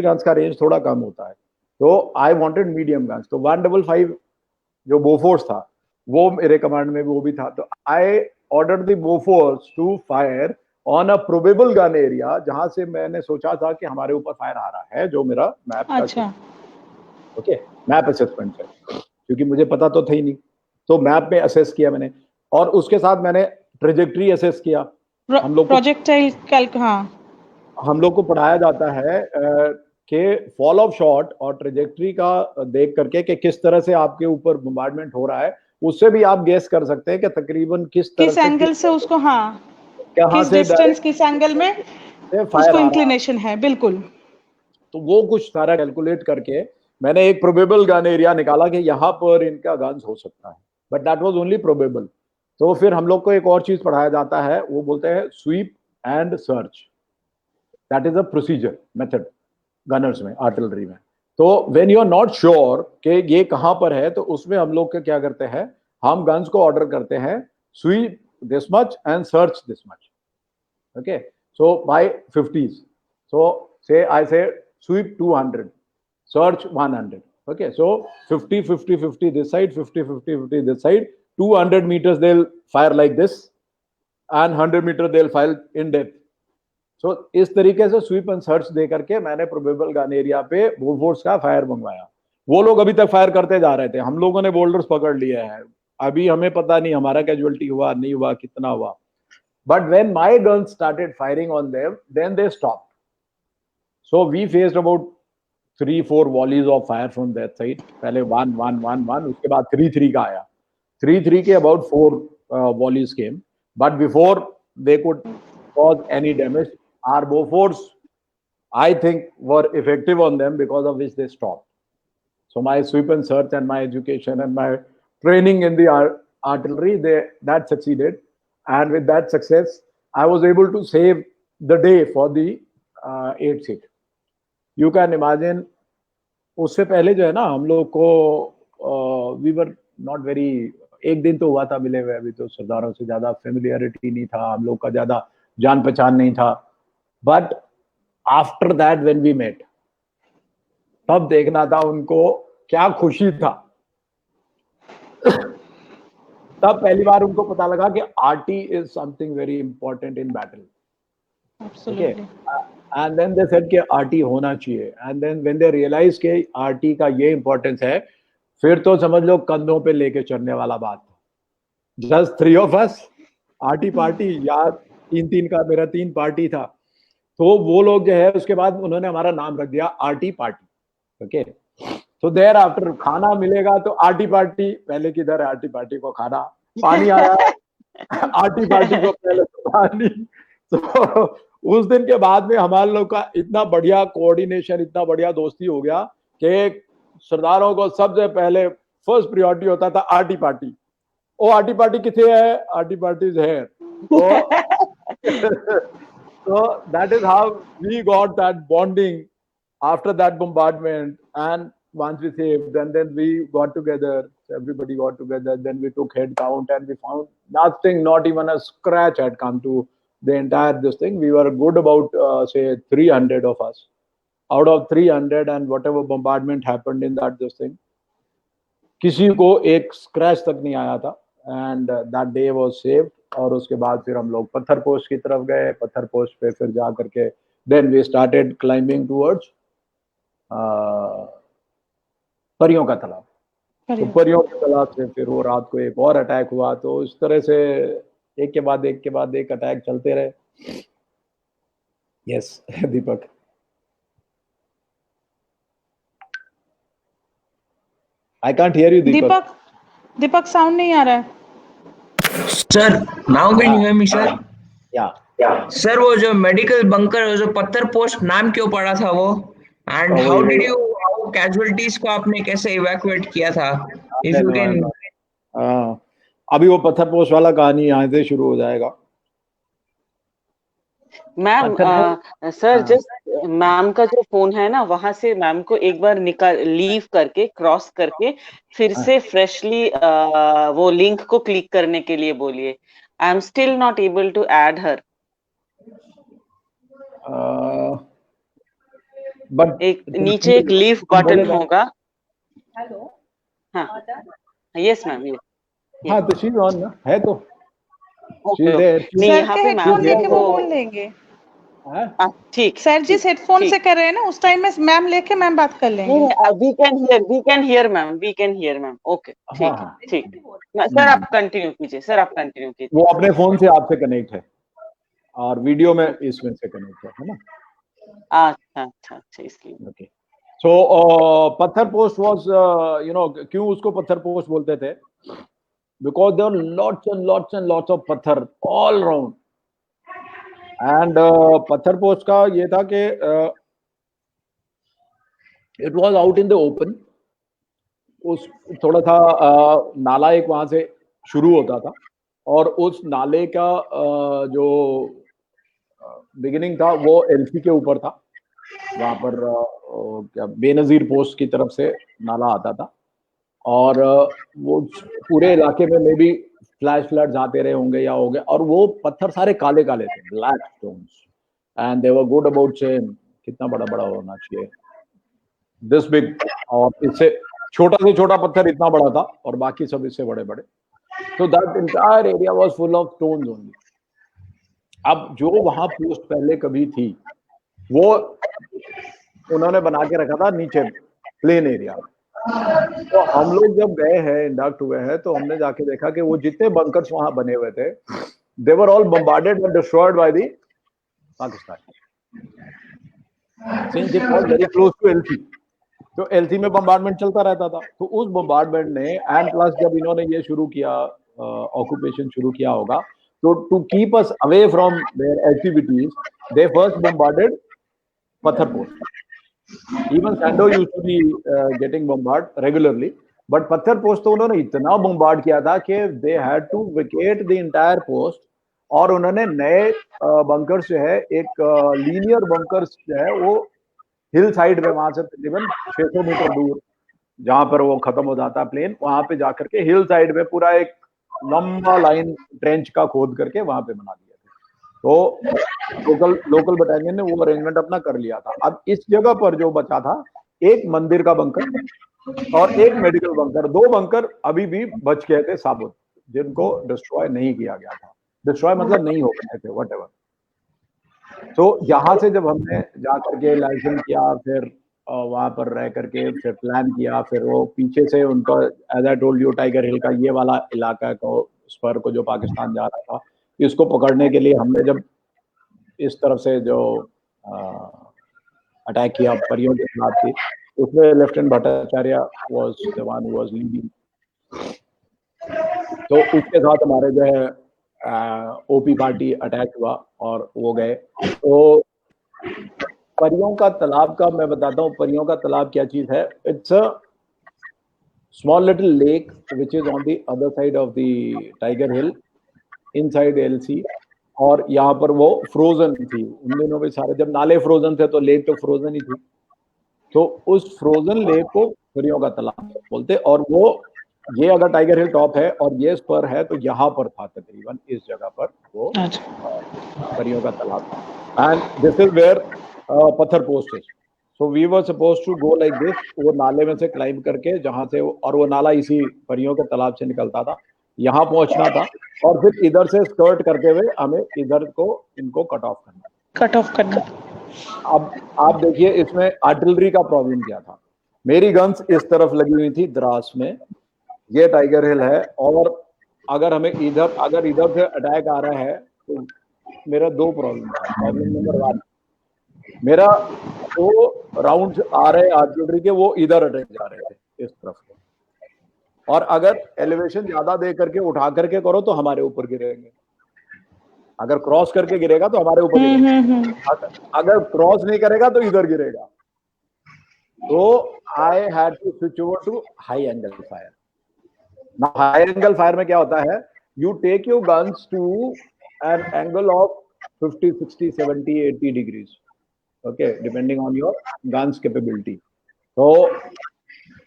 गन्स का रेंज थोड़ा कम होता है। तो आई वांटेड मीडियम गन्स, तो 155 जो बोफोर्स था वो मेरे कमांड में वो भी था। तो I ordered the Bofors to fire on a probable gun area, जहां से मैंने सोचा था कि हमारे ऊपर फायर आ रहा है, जो मेरा मैप का, अच्छा, ओके, मैप असेसमेंट है, क्योंकि मुझे पता तो था ही नहीं, तो मैप में असेस किया मैंने, और उसके साथ मैंने ट्रेजेक्ट्री असेस किया। हम लोग प्रोजेक्टाइल कैल्क, हाँ, हम लोग को पढ़ाया जाता है कि फॉल ऑफ शॉट और ट्रेजेक्ट्री का देख करके कि किस तरह से आपके ऊपर बम्बार्डमेंट हो रहा है, उससे भी आप गेस कर सकते हैं कि तकरीबन किस तरह किस एंगल से उसको, हाँ, किस से डिस्टेंस, किस एंगल में उसको इंक्लिनेशन है, बिल्कुल। तो वो कुछ सारा कैलकुलेट करके मैंने एक प्रोबेबल गन एरिया निकाला कि यहाँ पर इनका गन्स हो सकता है, but that was only probable. तो फिर हम लोग को एक और चीज पढ़ाया जाता है, वो बोलते हैं sweep and search, that is a procedure method gunners में, आर्टिलरी में। तो when you are not sure कि ये कहां पर है, तो उसमें हम लोग क्या करते हैं, हम गन्स को ऑर्डर करते हैं sweep this much and search this much, okay, so by 50s, so say I say sweep 200, search 100, okay, so 50 this side, 50 this side, 200 meters they'll fire like this, and 100 meters they'll fire in depth. So इस तरीके से SVEEP and search दे करके मैंने probable gun area पे Bofors का fire मंगवाया। वो लोग अभी तक फायर करते जा रहे थे, हम लोगों ने बोल्डर्स पकड़ लिए हैं, अभी हमें पता नहीं हमारा कैजुअलिटी हुआ नहीं हुआ, कितना हुआ, but when my guns started firing on them, then they stopped. So we faced about 3-4 volleys of fire from that side, पहले 1-1-1-1, उसके बाद 3-3 का आया, 3-3 के about 4 volleys came, but before they could cause any damage, our Bofors, I think, were effective on them, because of which they stopped. So my sweep and search and my education and my training in the artillery, that succeeded, and with that success, I was able to save the day for the 8 seat. You can imagine, उससे पहले जो है ना हम लोग को we were not very, एक दिन तो हुआ था मिले हुए, अभी तो सरदारों से ज्यादा फेमिलियरिटी नहीं था, हम लोग का ज्यादा जान पहचान नहीं था, but after that when we met, तब देखना था उनको क्या खुशी था। तब पहली बार उनको पता लगा कि RT is something very important in battle. Absolutely. And then they said कि आरटी होना चाहिए, and then when they realise कि आरटी का ये इंपॉर्टेंस है, फिर तो समझ लो कंधों पे लेके चढ़ने वाला बात। Just 3 of us, RT party, या 3-3 का, मेरा 3 पार्टी था, तो वो लोग जो है उसके बाद उन्होंने हमारा नाम रख दिया आरटी पार्टी। ओके, तो देयर आफ्टर खाना मिलेगा तो आरटी पार्टी, पहले किधर आरटी पार्टी को खाना, पानी आया आरटी पार्टी को पहले तो पानी। तो उस दिन के बाद में हमारे लोग का इतना बढ़िया कोऑर्डिनेशन, इतना बढ़िया दोस्ती हो गया कि सरदारों को सबसे पहले फर्स्ट प्रायोरिटी होता था आरटी पार्टी। ओ आरटी पार्टी किथे है, RT party is here. So that is how we got that bonding after that bombardment, and once we saved, and then we got together, everybody got together, then we took head count and we found nothing, not even a scratch had come to the entire this thing. We were good about say 300 of us out of 300, and whatever bombardment happened in that this thing, किसी को एक scratch तक नहीं आया था, and that day was saved। और उसके बाद फिर हम लोग पत्थर पोस्ट की तरफ गए, पत्थर पोस्ट पे फिर जा करके then we started climbing towards परियों का तालाब। तो परियों के तालाब से फिर वो रात को एक और अटैक हुआ, तो इस तरह से एक के बाद एक अटैक चलते रहे। Yes Deepak. I can't hear you, Deepak. Deepak sound नहीं आ रहा है। Sir, now can you hear me, sir? Yeah. Sir, वो जो मेडिकल बंकर, वो जो पत्थर पोस्ट, नाम क्यों पड़ा था वो? And how did you, how casualties को आपने कैसे evacuate किया था? If you can. अभी वो पत्थर पोस्ट वाला कहानी यहाँ से शुरू हो जाएगा। मैम सर, जस्ट मैम का जो फोन है ना, वहां से मैम को एक बार लीव करके, क्रॉस करके, फिर से फ्रेशली वो लिंक को क्लिक करने के लिए बोलिए। I am still not able to add her. But एक नीचे एक लीव बटन होगा। हेलो, हाँ, यस मैम, यस। हाँ, तो शी ऑन ना है, तो नहीं, यहाँ पे मैम लेके वो बोल लेंगे। ठीक, सर जी हेडफोन से कर रहे हैं ना, उस टाइम में मैम लेके मैम बात कर लेंगे। We can hear ma'am, we can hear ma'am. Okay, ठीक। सर आप कंटिन्यू कीजिए, सर आप कंटिन्यू कीजिए। वो अपने फोन से आपसे कनेक्ट है और वीडियो में इसमें से कनेक्ट है ना। अच्छा, इसलिए। ओके, सो पत्थर पोस्ट वाज, यू नो, क्यों उसको पत्थर पोस्ट बोलते थे? Because there were lots and lots of पत्थर ऑल अराउंड। एंड पत्थर पोस्ट का ये था कि it was out in the open. उस थोड़ा सा नाला एक वहां से शुरू होता था, और उस नाले का जो बिगिनिंग था वो एलसी के ऊपर था। वहां पर क्या बेनजीर पोस्ट की तरफ से नाला आता था, और वो पूरे इलाके में मे बी फ्लैश फ्लड्स आते रहे होंगे या हो गए, और वो पत्थर सारे काले काले थे, black stones, and they were good about से कितना बड़ा होना चाहिए, दिस बिग, और इससे छोटा से छोटा पत्थर इतना बड़ा था और बाकी सब इससे बड़े बड़े। तो that entire area was full of stones only. अब जो वहां पोस्ट पहले कभी थी वो उन्होंने बना के रखा था नीचे प्लेन एरिया। तो हम लोग जब गए हैं, इंडक्ट हुए हैं, तो हमने जाके देखा कि वो जितने बंकर्स वहां बने हुए थे, they were all bombarded and destroyed by the Pakistan, since it was very close to LC. तो एलसी में बम्बार्डमेंट चलता रहता था। तो उस बम्बार्डमेंट ने एंड प्लस जब इन्होंने ये शुरू किया, ऑक्यूपेशन शुरू किया होगा, तो to keep us away from their activities they first bombarded Pathar post. Even Sando used to be getting bombard regularly, but Pathar post तो उन्होंने इतना बम्बार्ड किया था कि they had to vacate the entire post, और उन्होंने नए बंकर्स जो है, एक लीनियर बंकर्स जो है वो हिल साइड में, वहां से तकरीबन 600 मीटर दूर जहां पर वो खत्म हो जाता है प्लेन, वहां पे जाकर के हिल साइड में पूरा एक लंबा लाइन ट्रेंच का खोद करके वहां पे बना दिया था। तो लोकल बटालियन ने वो अरेंजमेंट अपना कर लिया था। अब इस जगह पर जो बचा था, एक मंदिर का बंकर और एक मेडिकल बंकर, 2 बंकर अभी भी बच गए थे साबुत, जिनको डिस्ट्रॉय नहीं किया गया था। डिस्ट्रॉय मतलब नहीं हो गए थे, व्हाटएवर। तो यहाँ से जब हमने जा करके लाइसेंस किया, फिर वहां पर रह करके फिर प्लान किया, फिर वो पीछे से उनका, as I told you, Tiger Hill का ये वाला इलाका को, स्पर को जो पाकिस्तान जा रहा था, इसको पकड़ने के लिए हमने जब इस तरफ से जो अटैक किया परियों के खिलाफ थी, उसमें lieutenant Bhattacharya was the one who was leading. तो उसके साथ हमारे जो है ओपी पार्टी अटैक हुआ और वो गए। तो परियों का तालाब का मैं बताता हूँ, परियों का तालाब क्या चीज है। It's a small little lake which is on the other side of the Tiger hill, inside LC, और यहाँ पर वो फ्रोजन थी उन दिनों में सारे, जब नाले फ्रोजन थे तो लेक तो फ्रोजन ही थी। तो उस फ्रोजन लेक को परियों का तालाब बोलते, और वो ये अगर टाइगर हिल टॉप है और ये स्पर है, तो यहाँ पर था तकरीबन इस जगह पर वो परियों का तालाब। एंड दिस इज वेयर पत्थर post is. So we were supposed to go like this, वो नाले में से क्लाइंब करके जहां से, और वो नाला इसी परियों के तालाब से निकलता था, यहाँ पहुंचना था, और फिर इधर से स्कर्ट करते हुए हमें इधर को इनको कट ऑफ करना। अब आप देखिए इसमें आर्टिलरी का प्रॉब्लम क्या था। मेरी गन्स इस तरफ लगी हुई थी द्रास में, ये टाइगर हिल है, और अगर हमें इधर से अटैक आ रहा है तो मेरा 2 प्रॉब्लम था। प्रॉब्लम नंबर 1, मेरा जो राउंड आ रहे आर्टिलरी के वो इधर अटैक जा रहे थे इस तरफ से, और अगर एलिवेशन ज्यादा दे करके उठा करके करो तो हमारे ऊपर गिरेंगे, अगर क्रॉस करके गिरेगा तो हमारे ऊपर गिरेगा, अगर क्रॉस नहीं करेगा तो इधर गिरेगा। तो I had to switch over to high angle fire. ना हाई एंगल फायर में क्या होता है, you take your guns to an angle of 50, 60, 70, 80 degrees, okay, depending on your guns capability. तो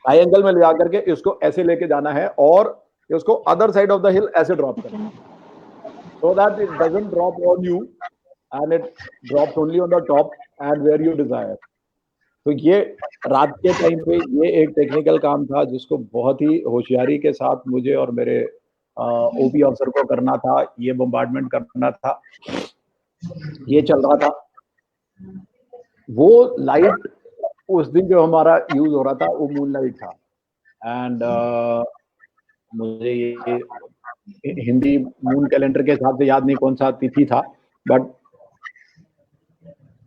हाई एंगल में ले जाकर के इसको ऐसे लेके जाना है, और इसको अदर साइड ऑफ द हिल ऐसे ड्रॉप करना है, so that it doesn't drop on you and it drops only on the top and where you desire. तो ये रात के टाइम पे ये एक टेक्निकल काम था जिसको बहुत ही होशियारी के साथ मुझे और मेरे ओपी अफसर को करना था। ये बम्बार्डमेंट करना था, ये चल रहा था। वो लाइट उस दिन जो हमारा यूज हो रहा था वो मून लाइट था, एंड मुझे ये हिंदी मून कैलेंडर के हिसाब से याद नहीं कौन सा तिथि था, बट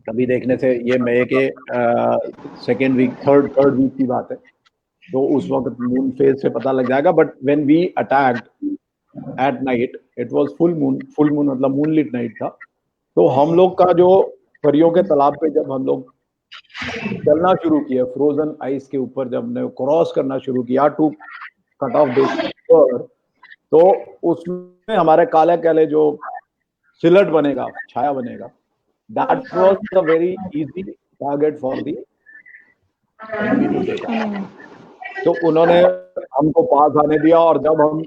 कभी देखने से ये मई के सेकेंड वीक थर्ड वीक की बात है, तो उस वक्त मून फेज से पता लग जाएगा। But when we attacked at night, it was full moon मतलब मूनलिट नाइट था। तो हम लोग का जो परियों के तालाब पे जब हम लोग चलना शुरू किया, फ्रोजन आइस के ऊपर जब हमने क्रॉस करना शुरू किया टू कट ऑफ दिस, तो उसमें हमारे काले काले जो सिलट बनेगा, छाया बनेगा, that was the very easy target for the enemy to take. तो उन्होंने हमको पास आने दिया, और जब हम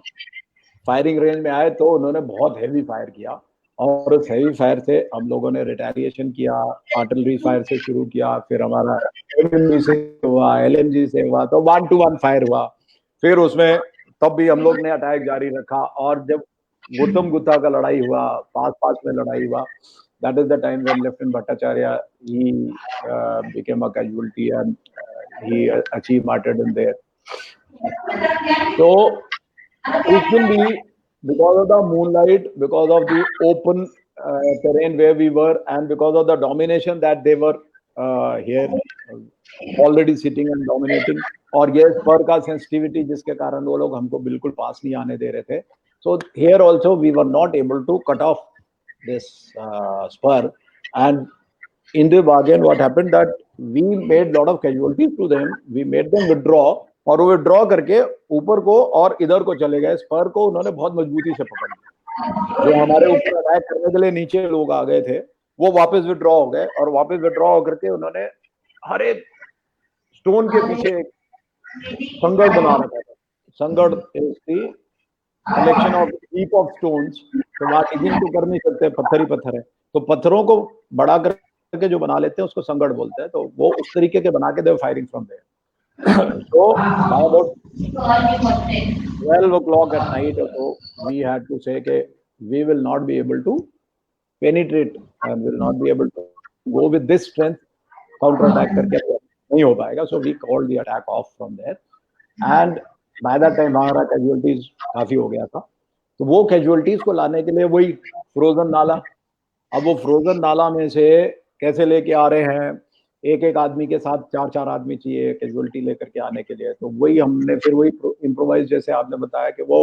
फायरिंग रेंज में आए तो उन्होंने बहुत हेवी फायर किया, और उस हेवी फायर से हम लोगों ने रिटेलिएशन किया, आर्टिलरी फायर से शुरू किया, फिर हमारा एमएमजी से हुआ, एलएमजी से हुआ, तो 1-to-1 फायर हुआ। फिर उसमें तब भी हम लोग ने अटैक जारी रखा, और जब गुत्तम गुत्ता का लड़ाई हुआ, पास में लड़ाई हुआ, that is the time when Lieutenant Bhattacharya he became a casualty and he achieved martyrdom there. So it will be because of the moonlight, because of the open terrain where we were, and because of the domination that they were here already sitting and dominating. और ये spur का sensitivity जिसके कारण वो लोग हमको बिल्कुल पास नहीं आने दे रहे थे. So here also we were not able to cut off this spur, and in the bargain what happened that we made lot of casualties to them. We made them withdraw, और वो विड्रॉ करके ऊपर को और इधर को चले गए. स्पर को उन्होंने बहुत मजबूती से पकड़ लिया. जो हमारे ऊपर अटैक करने के लिए नीचे लोग आ गए थे वो वापस विड्रॉ हो गए, और वापस विड्रॉ होकर के उन्होंने हर एक स्टोन के पीछे एक संगड़ बना रखा था. Sangar is the collection of heap of stones. तो वहां किसी तो कर नहीं सकते, पत्थर ही पत्थर है, तो पत्थरों को बड़ा करके जो बना लेते हैं उसको संगड़ बोलते हैं. तो वो उस तरीके के बना के they firing from there. So by about 12 o'clock at night or so, we had to say that we will not be able to penetrate and will not be able to go with this strength counter attack करके नहीं हो पाएगा. So we called the attack off from there, and by that time हमारा casualties काफी हो गया था. तो वो casualties को लाने के लिए वही फ्रोजन नाला. अब वो फ्रोजन नाला में से कैसे लेके आ रहे हैं, एक एक आदमी के साथ 4-4 आदमी चाहिए कैजुअलिटी लेकर के आने के लिए. तो वही हमने फिर वही इम्प्रोवाइज, जैसे आपने बताया कि वो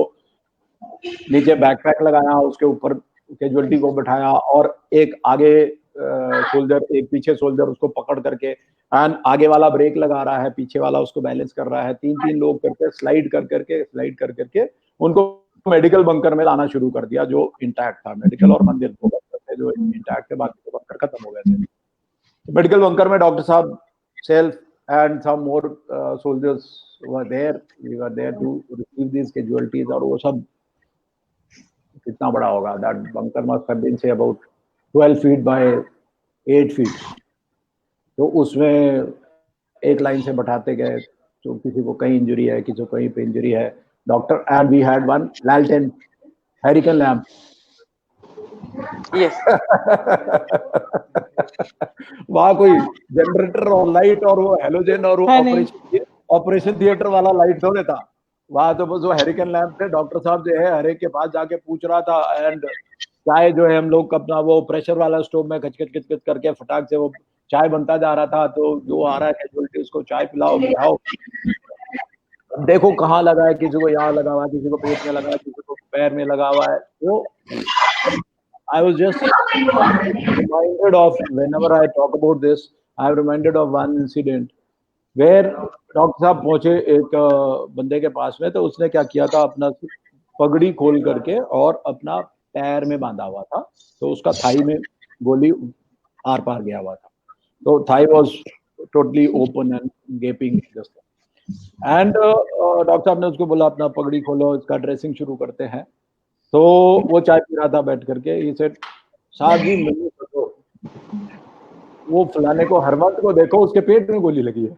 नीचे बैकपैक लगाया, उसके ऊपर कैजुअलिटी को बिठाया, और एक आगे सोल्जर एक पीछे सोल्जर उसको पकड़ करके, एंड आगे वाला ब्रेक लगा रहा है, पीछे वाला उसको बैलेंस कर रहा है. 3-3 लोग करके स्लाइड करके उनको मेडिकल बंकर में लाना शुरू कर दिया जो इंटैक्ट था. मेडिकल और मंदिर दो बंकर थे जो इंटैक्ट थे, बाकी तो बंकर खत्म हो गए थे. मेडिकल बंकर में डॉक्टर साहब, self and some more soldiers were there. We were there to receive these casualties. और वो सब कितना बड़ा होगा, that bunker must have been say about 12 feet by 8 feet. तो उसमें एक लाइन से बैठाते गए, तो किसी को कहीं इंजरी है, किसी को कहीं पे इंजरी है. Doctor and we had one lantern hurricane lamp. Yes. वहाँ कोई जनरेटर और लाइट और वो हेलोजन और वो ऑपरेशन थिएटर वाला लाइट थोड़े था. वहाँ तो बस वो हेरिकन लैम्प थे. डॉक्टर साहब जो है हर एक के पास जाके पूछ रहा था, एंड चाय जो है हम लोग अपना वो प्रेशर वाला स्टोव में खच करके फटाक से वो चाय बनता जा रहा था. तो जो आ रहा है कैजुअलिटी उसको चाय पिलाओ, देखो कहाँ लगा है, किसी को यहाँ लगा हुआ है, किसी को पेट में लगा है, किसी को पैर में लगा हुआ है. तो I was just reminded of, whenever I talk about this, I am reminded of one incident where doctor साहब पहुंचे एक बंदे के पास में. तो उसने क्या किया था, अपना पगड़ी खोल करके और अपना पैर में बांधा हुआ था. तो उसका थाई में गोली आर पार गया हुआ था. तो thigh was totally open and gaping just. And doctor साहब ने उसको बोला अपना पगड़ी खोलो, इसका ड्रेसिंग शुरू करते हैं. तो वो चाय पी रहा था बैठ करके. ही सेड, साहब जी मुझे तो वो फलाने को हरवंत को देखो, उसके पेट में गोली लगी है.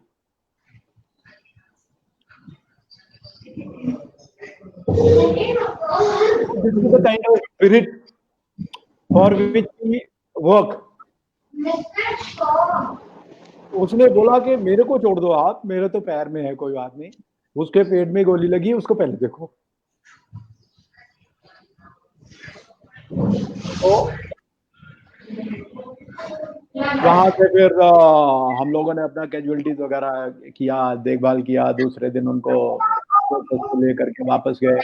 This is the kind of spirit for which we work. उसने बोला कि मेरे को छोड़ दो आप, मेरे तो पैर में है, कोई बात नहीं. उसके पेट में गोली लगी, उसको पहले देखो. तो वहां से फिर हम लोगों ने अपना कैजुअलिटीज वगैरह किया, देखभाल किया. दूसरे दिन उनको लेकर के वापस गए.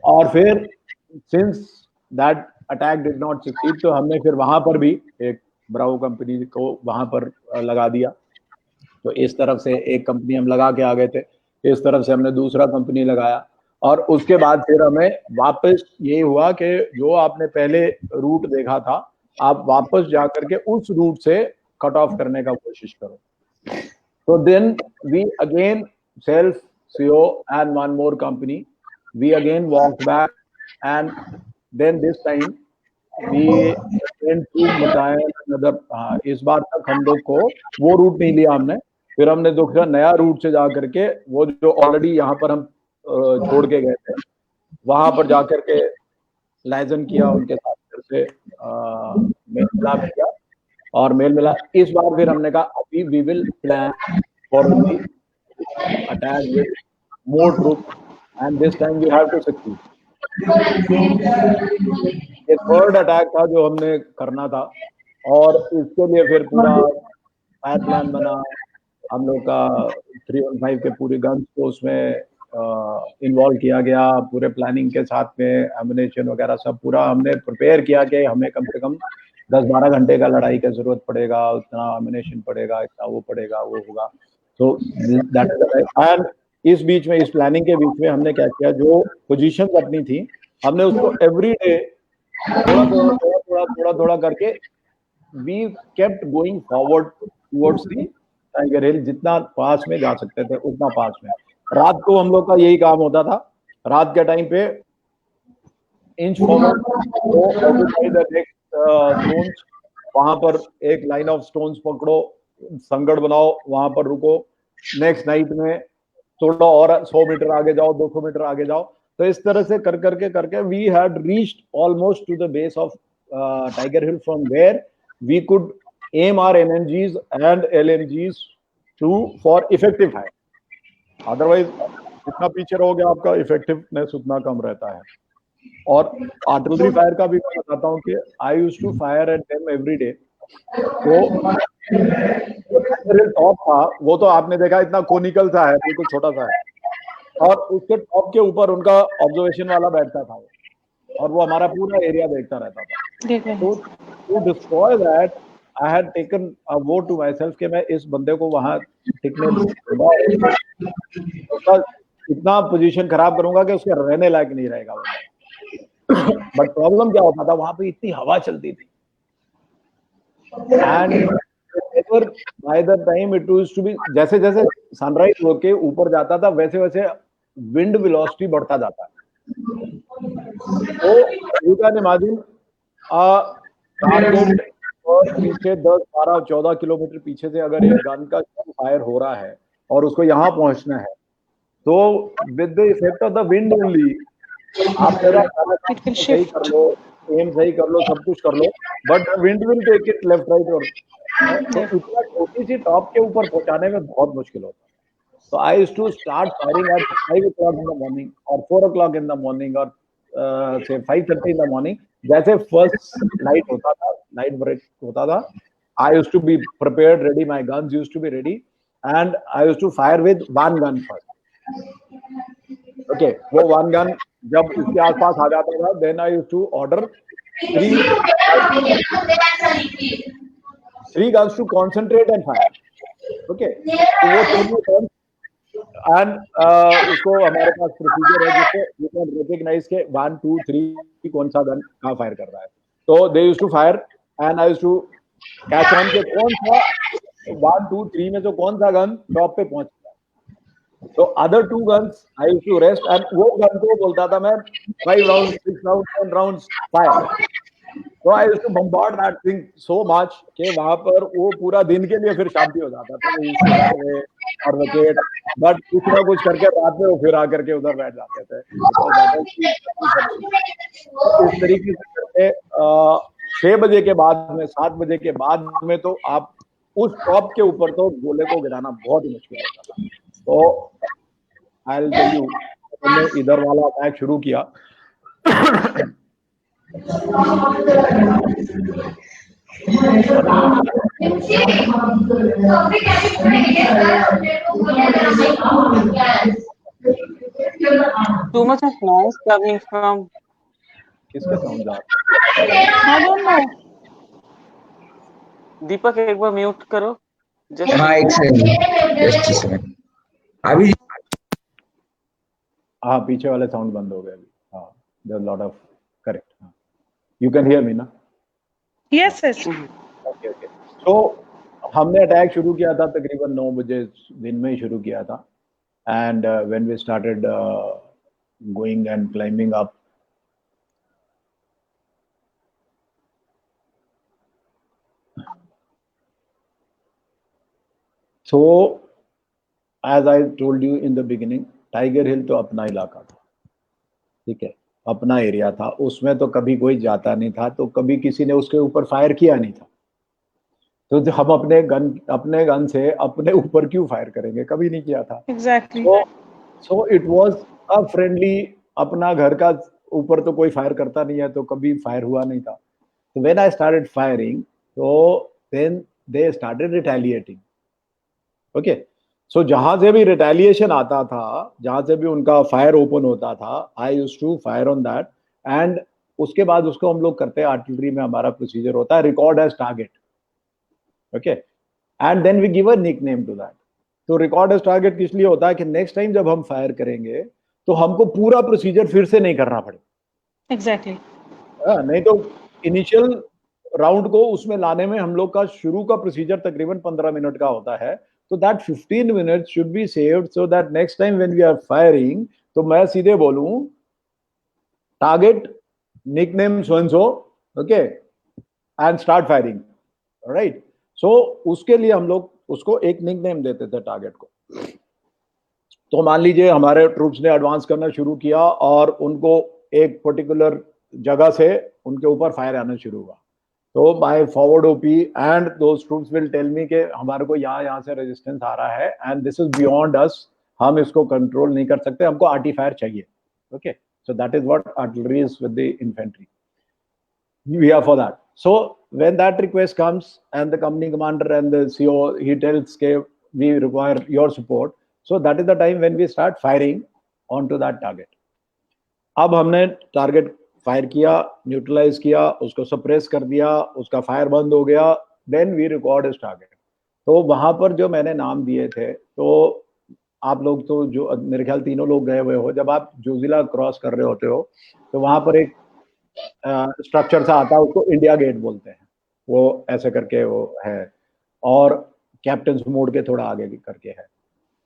और फिर since that attack did not succeed, तो हमने फिर वहां पर भी एक ब्रावो कंपनी को वहां पर लगा दिया. तो इस तरफ से एक कंपनी हम लगा के आ गए थे, इस तरफ से हमने दूसरा कंपनी लगाया. और उसके बाद फिर हमें वापस ये हुआ कि जो आपने पहले रूट देखा था, आप वापस जा करके उस रूट से कट ऑफ करने का कोशिश करो. तो then we again, self, CO and one more company, we again walked back, and then this time we went to Matayan another. इस बार तक हम लोग को वो रूट नहीं लिया हमने. फिर हमने दूसरा नया रूट से जा करके वो जो ऑलरेडी यहाँ पर हम छोड़ के गए थे, वहां पर जाकर के लाइजन किया, उनके साथ फिर से मेल मिलाप किया और मेल मिला. इस बार फिर हमने कहा अभी we will plan for the attack with more troop, and this time we have to succeed. ये थर्ड अटैक था जो हमने करना था, और इसके लिए फिर पूरा फायर प्लान बना, हम लोग का 315 के पूरे गन्स को उसमें इन्वॉल्व किया गया, पूरे प्लानिंग के साथ में एमुनेशन वगैरह सब पूरा हमने प्रिपेयर किया कि हमें कम से कम 10-12 घंटे का लड़ाई का जरूरत पड़ेगा, उतना एमुनेशन पड़ेगा, इतना वो पड़ेगा, वो होगा। तो दैट इज एंड इस बीच में, इस प्लानिंग के बीच में हमने क्या किया, जो पोजीशंस अपनी थी हमने उसको एवरी डे थोड़ा करके we kept going forward towards the Tiger Hill, जितना पास में जा सकते थे उतना पास में। रात को हम लोग का यही काम होता था, रात के टाइम पे इंच फॉरवर्ड, स्टोन्स, वहां पर एक लाइन ऑफ स्टोन्स पकड़ो, संगड़ बनाओ, वहां पर रुको, नेक्स्ट नाइट में थोड़ा और 100 मीटर आगे जाओ, 200 मीटर आगे जाओ। तो इस तरह से करके we had reached almost to the base of Tiger Hill, from where we could aim our MMGs and LMGs for effective fire. Otherwise जितना पीछे रहोगे आपका इफेक्टिवनेस उतना कम रहता है। और आर्टिलरी फायर का भी मैं बताता हूँ कि I used to fire at them every day. तो टॉप था वो तो आपने देखा इतना कोनिकल सा है, बिल्कुल छोटा सा है, और उसके टॉप के ऊपर उनका ऑब्जर्वेशन वाला बैठता था और वो हमारा पूरा एरिया देखता रहता था। तो to destroy that I had taken a vow to myself कि मैं इस बंदे को वहां टिकने इतना पोजीशन खराब करूंगा कि उसके रहने लायक नहीं रहेगा। बट प्रॉब्लम क्या होता था, वहां पे इतनी हवा चलती थी and by the time it used to be, जैसे जैसे सनराइज होके ऊपर जाता था वैसे वैसे विंड वेलोसिटी बढ़ता जाता है। तो यू कैन इमेजिन टारगेट और पीछे 10, 12, 14 किलोमीटर पीछे से अगर एक गन का फायर हो रहा है और उसको यहाँ पहुंचना है, तो with the effect of the wind only आप मेरा सही कर लो, एम सही कर लो, सब कुछ कर लो, but wind will take it left right. और तो इतना छोटी सी टॉप के ऊपर पहुंचाने में बहुत मुश्किल होता है। तो I used to start firing at 5 o'clock in the morning और 4 o'clock इन द मॉर्निंग और से 5:30 इन द मॉर्निंग। जैसे फर्स्ट लाइट होता था, लाइट ब्रेक होता था, I used to be prepared, ready, my guns used to be ready and I used to fire with one gun first. Okay, वो one gun जब इसके आसपास आ जाता था, then I used to order 3 guns to concentrate and fire. Okay, तो वो and उसको हमारे पास प्रोसीजर है जिससे यू कैन रिकॉग्नाइज के 1, 2, 3 कौन सा गन कहाँ फायर कर रहा है। तो they used to fire and I used to catch on के कौन सा 1, 2, 3 में तो कौन सा गन टॉप पे पहुंच गया। तो other 2 guns I used to rest and वो गन को बोलता था मैं 5 rounds, 6 rounds, 10 rounds फायर। तो I used to bombard that thing so much कि वहां पर वो पूरा दिन के लिए फिर शांति हो जाता था और विकेट, बट कुछ ना कुछ करके रात में वो फिर आकर के उधर बैठ जाते थे। इस तरीके से करके 6 बजे के बाद में, 7 बजे के बाद में तो आप उस टॉप के ऊपर तो गोले को गिराना बहुत ही मुश्किल होता था। तो आई विल टेल यू, हमने इधर वाला अटैक शुरू किया। Too much of noise coming from. किसका साउंड आ रहा है? दीपक एक बार म्यूट करो। हाँ, एक सेकंड। अभी हाँ, पीछे वाले साउंड बंद हो गए अभी। हाँ, there lot of correct. You can hear me ना? Yes yes. Okay okay. तो हमने अटैक शुरू किया था तकरीबन 9 बजे दिन में ही शुरू किया था and when we started going and climbing up, so as I told you in the beginning, Tiger Hill तो अपना इलाका था, ठीक है, अपना एरिया था, उसमें तो कभी कोई जाता नहीं था, तो कभी किसी ने उसके ऊपर फायर किया नहीं था। तो हम अपने गन से अपने ऊपर क्यों फायर करेंगे, कभी नहीं किया था। Exactly. So it was a friendly, अपना घर का ऊपर तो कोई फायर करता नहीं है, तो कभी फायर हुआ नहीं था। तो व्हेन आई स्टार्टेड फायरिंग, तो then they started retaliating. Okay, so जहां से भी retaliation आता था, जहां से भी उनका fire open होता था, I used to fire on that, and उसके बाद उसको हम लोग करते हैं, artillery में हमारा procedure होता है record as target. Okay, and then we give a nickname to that. तो record as target किस लिए होता है कि next time जब हम fire करेंगे तो हमको पूरा procedure फिर से नहीं करना पड़े. Exactly. नहीं तो इनिशियल राउंड को उसमें लाने में हम लोग का शुरू का प्रोसीजर तकरीबन 15 मिनट का होता है, तो that 15 minutes should be saved so that next time when we are firing तो मैं सीधे बोलूं target nickname so and so, okay, and start firing, right. So उसके लिए हम लोग उसको एक निकनेम देते थे टारगेट को. तो मान लीजिए हमारे ट्रूप्स ने एडवांस करना शुरू किया और उनको एक पर्टिकुलर जगह से उनके ऊपर फायर आना शुरू हुआ, तो by forward OP and those troops will tell me कि हमारे को यहाँ से रेजिस्टेंस आ रहा है and this is beyond us, हम इसको कंट्रोल नहीं कर सकते, हमको आर्टी फायर चाहिए. Okay, so that is what artillery is with the infantry. We are for that. So when that request comes and the company commander and the CO, he tells okay, we require your support, so that is the time when we start firing onto that target. अब हमने target fire किया, neutralise किया, उसको suppress कर दिया, उसका fire बंद हो गया, देन वी रिकॉर्ड इस टारगेट. तो वहां पर जो मैंने नाम दिए थे, तो आप लोग तो जो मेरे ख्याल तीनों लोग गए हुए हो, जब आप जोजिला क्रॉस कर रहे होते हो तो वहां पर एक स्ट्रक्चर सा आता है, उसको इंडिया गेट बोलते हैं, वो ऐसे करके वो है, और कैप्टन मोड़ के थोड़ा आगे करके है.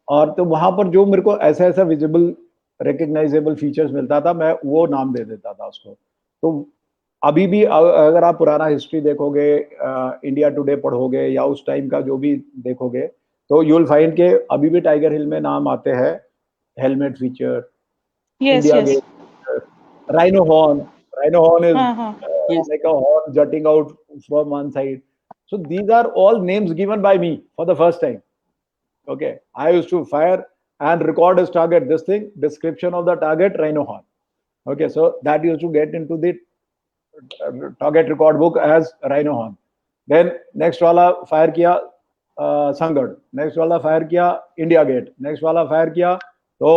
और तो वहां पर जो मेरे को ऐसा ऐसा विजिबल रिकग्नाइजेबल फीचर्स मिलता था, मैं वो नाम दे देता था उसको. तो अभी भी अगर आप पुराना हिस्ट्री देखोगे, इंडिया टुडे पढ़ोगे या उस टाइम का जो भी देखोगे, तो यू विल फाइंड के अभी भी टाइगर हिल में नाम आते हैं, helmet feature, India Gate, rhino horn. Rhino horn is like a horn jutting out from one side. So these are all names given by me for the first time. Okay, I used to fire and record as target this thing, description of the target, rhino horn. Okay, so that used to get into the target record book as rhino horn. Then next वाला fire किया संगड़, next वाला fire किया India gate, next वाला fire किया तो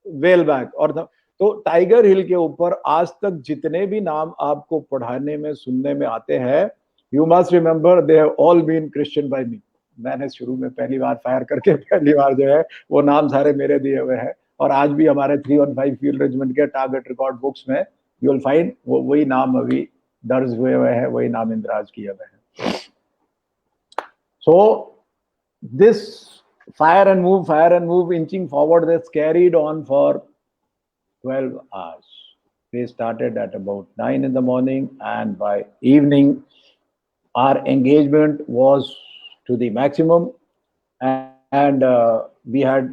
whale back. और तो tiger हिल के ऊपर आज तक जितने भी नाम आपको पढ़ाने में सुनने में आते हैं, you must remember they have all been christened by me. मैंने शुरू में पहली बार फायर करके पहली बार जो है वो नाम सारे मेरे दिए हुए हैं, और आज भी हमारे 315 फील्ड रेजिमेंट के टारगेट रिकॉर्ड बुक्स में यू विल फाइंड वही नाम अभी दर्ज हुए हुए हैं, वही नाम इंदराज किए हुए हैं. So this fire and move inching forward that's carried on for 12 hours. We started at about 9 in the morning, and by evening our engagement was to the maximum, and we had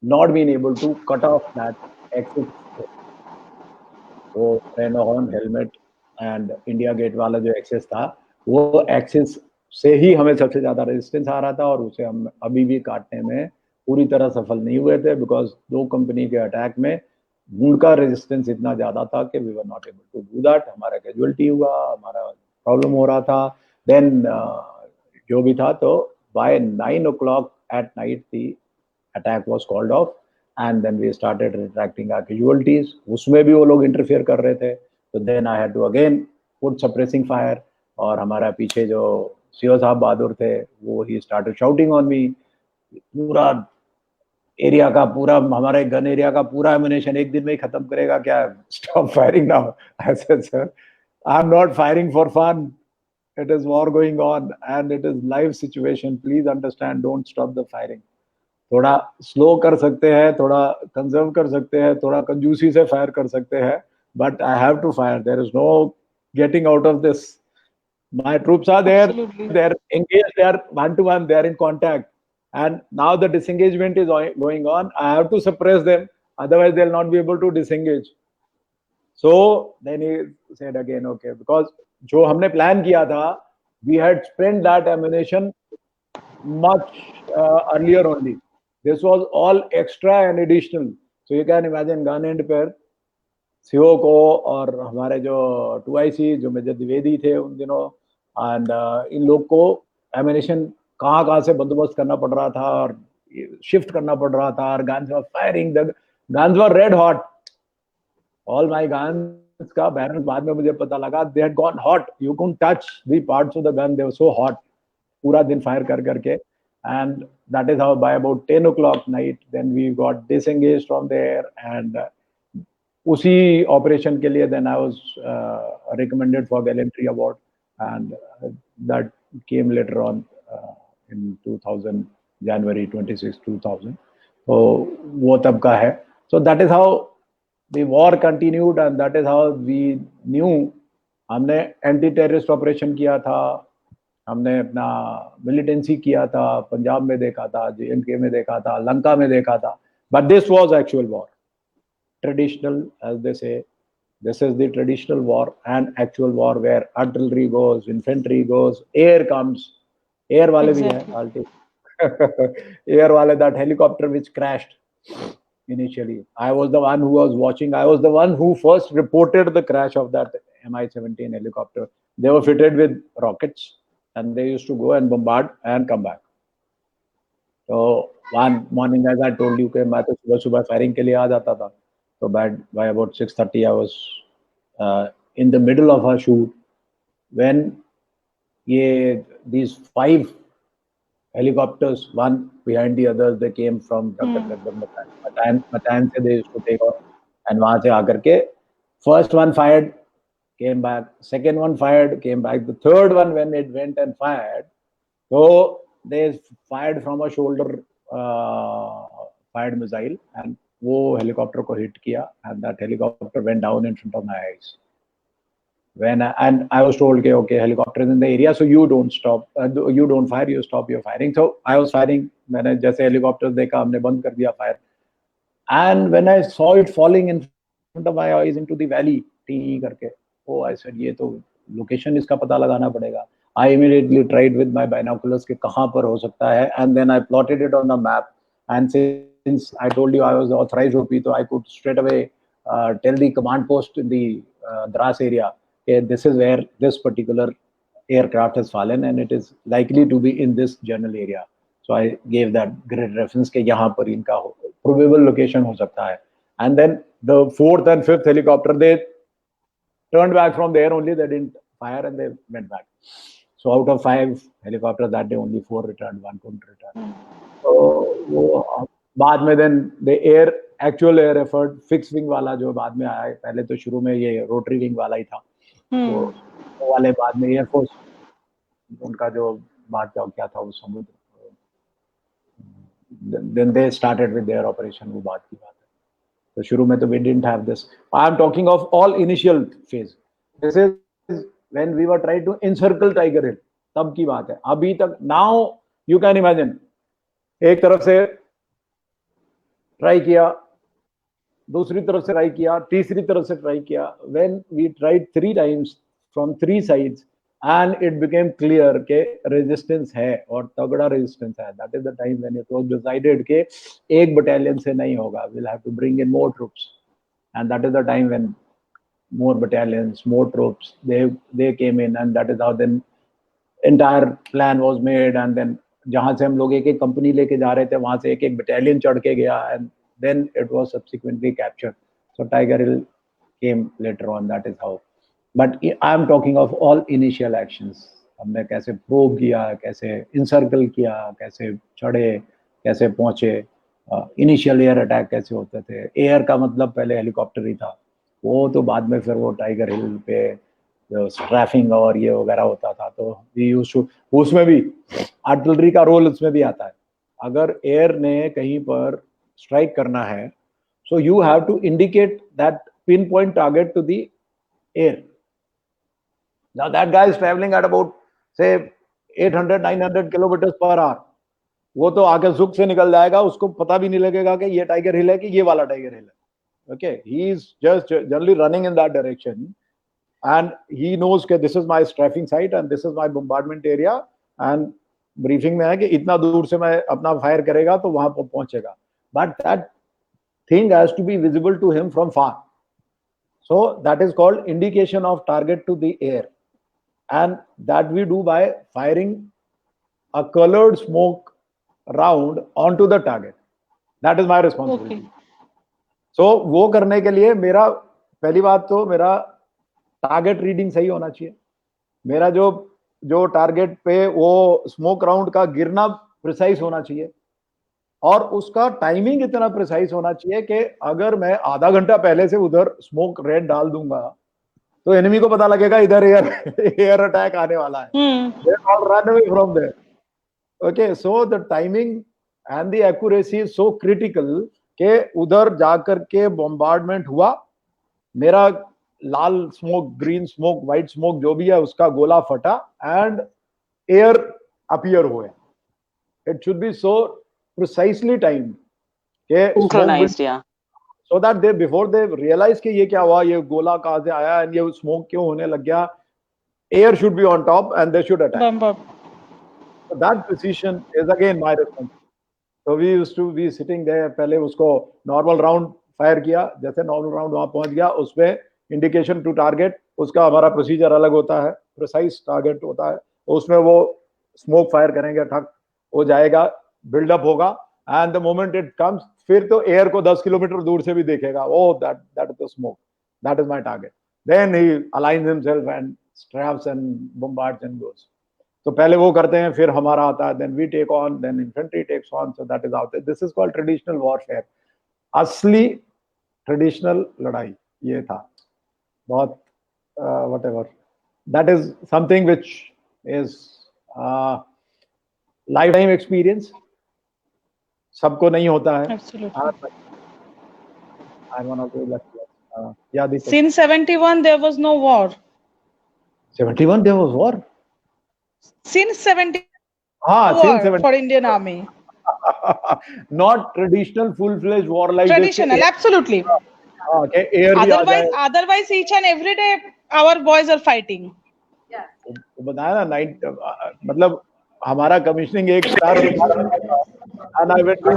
not been able to cut off that exit. So Rhino horn, helmet and India gate वाला जो access था, वो access से ही हमें सबसे ज्यादा resistance आ रहा था, और उसे हम अभी भी काटने में पूरी तरह सफल नहीं हुए थे, बिकॉज दो कंपनी के अटैक में उनका रेजिस्टेंस इतना ज्यादा था कि we were not able to do that. हमारा कैजुअलिटी हुआ, हमारा प्रॉब्लम हो रहा था. देन जो भी था, तो bye 9 o'clock at night the attack was called off, and then we started retracting our casualties. उसमें भी वो लोग इंटरफेयर कर रहे थे, तो then I had to again put suppressing fire. और हमारा पीछे जो सीओ साहब बहादुर थे, वो he started shouting on me. पूरा एरिया का पूरा, हमारे गन एरिया का पूरा एमिनेशन एक दिन में ही खत्म करेगा क्या? Stop firing now. I said sir, I am not firing for fun, it is war going on and it is live situation, please understand, don't stop the firing. थोड़ा slow कर सकते हैं, थोड़ा कंजर्व कर सकते हैं, थोड़ा कंजूसी से फायर कर सकते हैं, but I have to fire, there is no getting out of this. My troops are there, they are engaged, they are one to one, they are in contact. And now the disengagement is going on. I have to suppress them, otherwise they'll not be able to disengage. So then he said again, okay, because जो हमने plan किया था, we had spent that ammunition much earlier only. This was all extra and additional. So you can imagine gun end पर CO को और हमारे जो 2IC जो मेजर द्विवेदी थे उन दिनों, and इन लोग को एमिनेशन कहाँ से बंदोबस्त करना पड़ रहा था और शिफ्ट करना पड़ रहा था, और guns were firing, the guns were red hot. All my guns का बैरन बाद में मुझे पता लगा, they had gone hot. You couldn't touch the parts of the gun, they were so hot. पूरा दिन फायर कर करके, and that is how by about 10 o'clock night then we got disengaged from there, and उसी operation के लिए then I was recommended for gallantry award, and that came later on in 2000 January 26 2000. तो वो तब का है. So that is how the war continued, and that is how we knew. हमने anti terrorist operation किया था, हमने अपना मिलिटेंसी किया था, पंजाब में देखा था, JNK में देखा था, लंका में देखा था, but this was actual war. Traditional, as they say, this is the traditional war and actual war where artillery goes, infantry goes, air comes, air wale bhi hai, I'll take air wale, that helicopter which crashed initially. I was the one who was watching. I was the one who first reported the crash of that Mi-17 helicopter. They were fitted with rockets and they used to go and bombard and come back. So one morning, as I told you, कि मैं तो सुबह firing के लिए आ जाता था. So by about 6:30, I was in the middle of a shoot when these 5 helicopters, one behind the others, they came from Matan se they used to take off, and वहाँ से आकर के first one fired, came back, second one fired, came back, the third one when it went and fired, so they fired from a shoulder fired missile, and वो helicopter को hit किया, and that helicopter went down in front of my eyes. And I was told, okay, helicopter is in the area, so you don't stop, you don't fire, you stop your firing. So I was firing. मैंने जैसे helicopter देखा, हमने बंद कर दिया fire. And when I saw it falling in front of my eyes into the valley, T करके, oh, I said, ये तो लोकेशन इसका पता लगाना पड़ेगा. I immediately tried with my binoculars कि कहाँ पर हो सकता है, and then I plotted it on the map. And since I told you I was the authorized OP, so I could straight away tell the command post in the Dras area, okay, this is where this particular aircraft has fallen, and it is likely to be in this general area. So I gave that grid reference कि यहाँ पर इनका probable location हो सकता है. And then the 4th and 5th helicopter, they turned back from there only. They didn't fire and they went back. So out of 5 helicopters that day, only 4 returned, 1 couldn't return. So बाद में then the actual air effort fixed wing वाला जो बाद में आया, पहले तो शुरू में ये rotary wing वाला ही था. तो वो वाले बाद में Air Force उनका जो बात क्या था उस समुद्र, then they started with their operation, वो बात की बात है. तो शुरू में तो we didn't have this. I am talking of all initial phase. This is when we were trying to encircle Tiger Hill, तब की बात है. अभी तक now you can imagine, एक तरफ से ट्राई किया, दूसरी तरफ से ट्राई किया, तीसरी तरफ से ट्राई किया. When we tried 3 times from 3 sides, and it became clear कि resistance है और तगड़ा resistance है. That is the time when it was decided कि एक battalion से नहीं होगा, we'll have to bring in more troops. And that is the time when more battalions, more troops, they came in, and that is how then entire plan was made. And then जहाँ से हम लोग एक company लेके जा रहे थे, वहाँ से एक battalion चढ़ के गया, and then it was subsequently captured. So Tiger Hill came later on. That is how. But I am talking of all initial actions. हमने कैसे probe किया, कैसे encircle किया, कैसे चढ़े, कैसे पहुँचे, initial air attack कैसे होते थे. Air का मतलब पहले हेलीकॉप्टर ही था, वो तो बाद में फिर वो टाइगर हिल पे स्ट्रैफिंग और ये वगैरह होता था. तो we used to, उसमें भी आर्टिलरी का रोल उसमें भी आता है. अगर एयर ने कहीं पर स्ट्राइक करना है, so you have to indicate that pinpoint target to the air. Now that guy is traveling at about say 800-900 kilometers per hour. वो तो आगे जुक से निकल जाएगा, उसको पता भी नहीं लगेगा कि ये टाइगर हिल है कि ये वाला टाइगर हिल है. Okay, he is just generally running in that direction, and he knows that this is my strafing site and this is my bombardment area, and briefing में है कि इतना दूर से मैं अपना फायर करेगा तो वहां पर पहुंचेगा. But that thing has to be visible to him from far. So that is called indication of target to the air, and that we do by firing a colored smoke round onto the target. That is my responsibility. Okay. So वो करने के लिए मेरा पहली बात तो मेरा target reading सही होना चाहिए. मेरा जो टारगेट पे वो स्मोक राउंड का गिरना प्रिसाइज होना चाहिए और उसका टाइमिंग इतना प्रिसाइज होना चाहिए कि अगर मैं आधा घंटा पहले से उधर स्मोक रेड डाल दूंगा तो एनिमी को पता लगेगा इधर एयर अटैक आने वाला है. They all run away from there. Okay, so the timing and the accuracy is so critical कि उधर जाकर के बॉम्बार्डमेंट हुआ, मेरा लाल smoke, green smoke, white smoke जो भी है उसका गोला फटा एंड एयर अपीयर हुए. It should be so precisely timed Synchronized, yeah. so that they before they realize कि ये क्या हुआ, ये गोला कहाँ से आया and ये स्मोक क्यों होने लग गया, air should be on top and they should attack. So that precision is again my responsibility. So we used to be sitting there, पहले उसको normal round fire किया, जैसे normal round वहाँ पहुँच गया, उसमें indication to target, उसका हमारा procedure अलग होता है, precise target होता है, उसमें वो smoke fire करेंगे, ठक हो जाएगा, build up होगा and the moment it comes, फिर तो air को 10 किलोमीटर दूर से भी देखेगा, oh that is the smoke, that is my target. Then he aligns himself and straps and bombards and goes. तो पहले वो करते हैं, फिर हमारा आता है, then we take on, then infantry takes on, so that is out there. This is called traditional warfare. असली traditional लड़ाई ये था, बहुत whatever. That is something which is lifetime experience. सबको नहीं होता है. Absolutely. I'm one of those lucky. Yeah, Deepak. Since 71 there was no war. 71 there was war. Since 71 हाँ, war since 70. for Indian Army. Not traditional full-fledged war like Traditional, this. absolutely. Okay, air भी आ जाए. Otherwise, each and every day our boys are fighting. वो बताया ना, मतलब हमारा commissioning एक star and I went to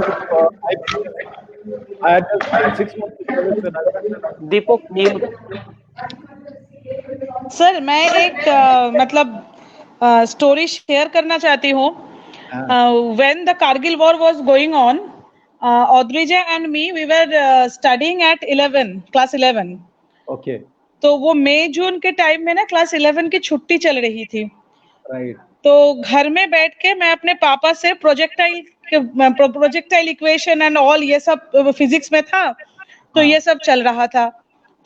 I had just 6 months service in Nagarjuna. Deepak, mute. Sir मैं एक मतलब स्टोरी शेयर करना चाहती हूँ. When the Kargil war was going on, Audrija and me, we were studying at class 11. Okay. तो वो मई जून के time में ना क्लास 11 की छुट्टी चल रही थी. Right. तो घर में बैठ के मैं अपने पापा से प्रोजेक्टाइल इक्वेशन एंड ऑल ये सब फिजिक्स में था, तो ये सब चल रहा था.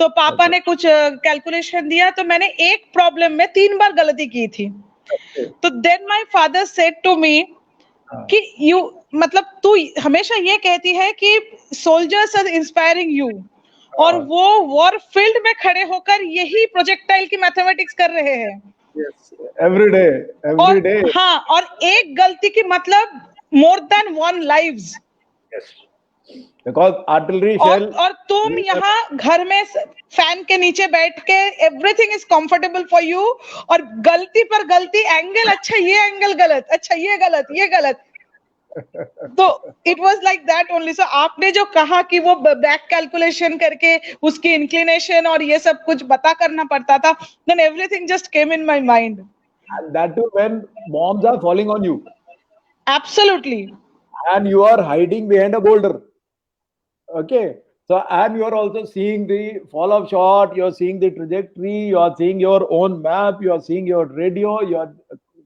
तो पापा ने कुछ कैलकुलेशन दिया, तो मैंने एक प्रॉब्लम में 3 बार गलती की थी. तो then my father said to me कि यू मतलब तू हमेशा ये कहती है कि सोल्जर्स आर इंस्पायरिंग यू, और वो वॉर फील्ड में खड़े होकर यही प्रोजेक्टाइल की मैथमेटिक्स कर रहे हैं. Yes, every day. हाँ, और एक गलती की मतलब more than 1 lives. Yes. Because artillery shell. और तुम यहाँ घर में फैन के नीचे बैठ के everything is comfortable for you, और गलती पर गलती, एंगल अच्छा ये एंगल गलत, अच्छा ये गलत, ये गलत. तो it was like that only. So आपने जो कहा कि वो बैक कैलकुलेशन करके उसकी इंक्लिनेशन और ये सब कुछ पता करना पड़ता था, then everything just came in my mind. And that too when bombs are falling on you. Absolutely. And you are hiding behind a boulder. Okay. So and you are also seeing the fall of shot, you are seeing the trajectory, you are seeing your own map, you are seeing your radio, you are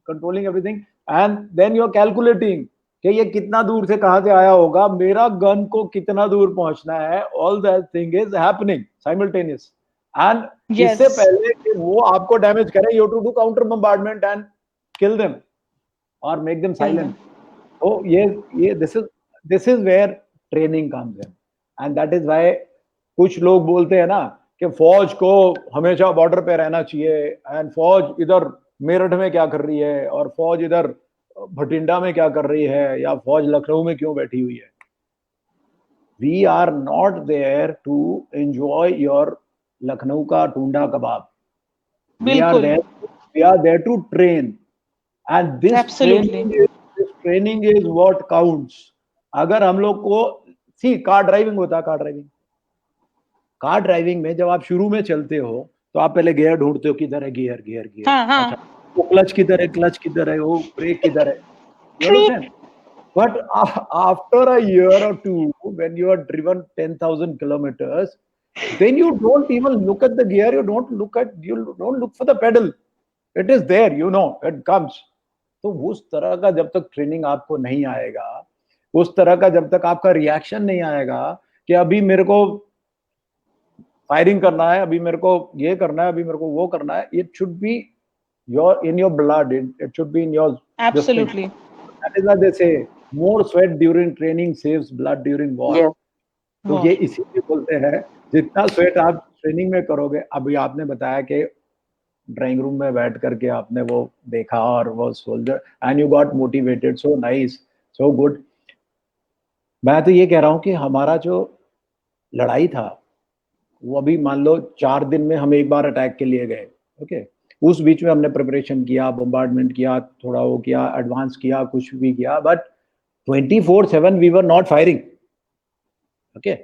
controlling everything, and then you are calculating कि ये कितना दूर से कहाँ से आया होगा, मेरा गन को कितना दूर पहुंचना है. All that thing is happening simultaneous. And Yes. इससे पहले कि वो आपको डैमेज करे, you have to do counter bombardment and kill them or make them silent. तो ये this is where training comes in, and that is why कुछ लोग बोलते हैं ना कि फौज को हमेशा बॉर्डर पे रहना चाहिए, एंड फौज इधर मेरठ में क्या कर रही है, और फौज इधर भटिंडा में क्या कर रही है, या फौज लखनऊ में क्यों बैठी हुई है. We are not there to enjoy your Lucknow का टूंडा कबाब. We are there to train, and this training is what counts. अगर हम लोग को कार ड्राइविंग होता है, कार ड्राइविंग में जब आप शुरू में चलते हो तो आप पहले गियर ढूंढते हो, किधर है गियर. हाँ. अच्छा, वो क्लच किधर है, वो ब्रेक किधर है. You understand? But after a year or two, when you are driven 10,000 kilometers, then you don't even look at the gear. You don't look for the pedal. It is there, you know, it comes. तो उस तरह का जब तक training आपको नहीं आएगा, उस तरह का जब तक आपका रिएक्शन नहीं आएगा कि अभी मेरे को फायरिंग करना है, अभी मेरे को ये करना है, अभी मेरे को वो करना है, it should be in your blood. It should be in your Absolutely. That is why they say more sweat during training saves blood during war. Yes. तो ये इसीलिए बोलते हैं जितना स्वेट आप ट्रेनिंग में करोगे. अभी आपने बताया कि ड्राइंग रूम में बैठ करके आपने वो देखा और वो soldier and you got motivated. So nice, so good. मैं तो ये कह रहा हूँ कि हमारा जो लड़ाई था वो अभी मान लो 4 दिन में हम एक बार अटैक के लिए गए. ओके, उस बीच में हमने प्रिपरेशन किया, बम्बार्डमेंट किया, थोड़ा वो किया, एडवांस किया, कुछ भी किया, but 24/7 we were not firing. Okay,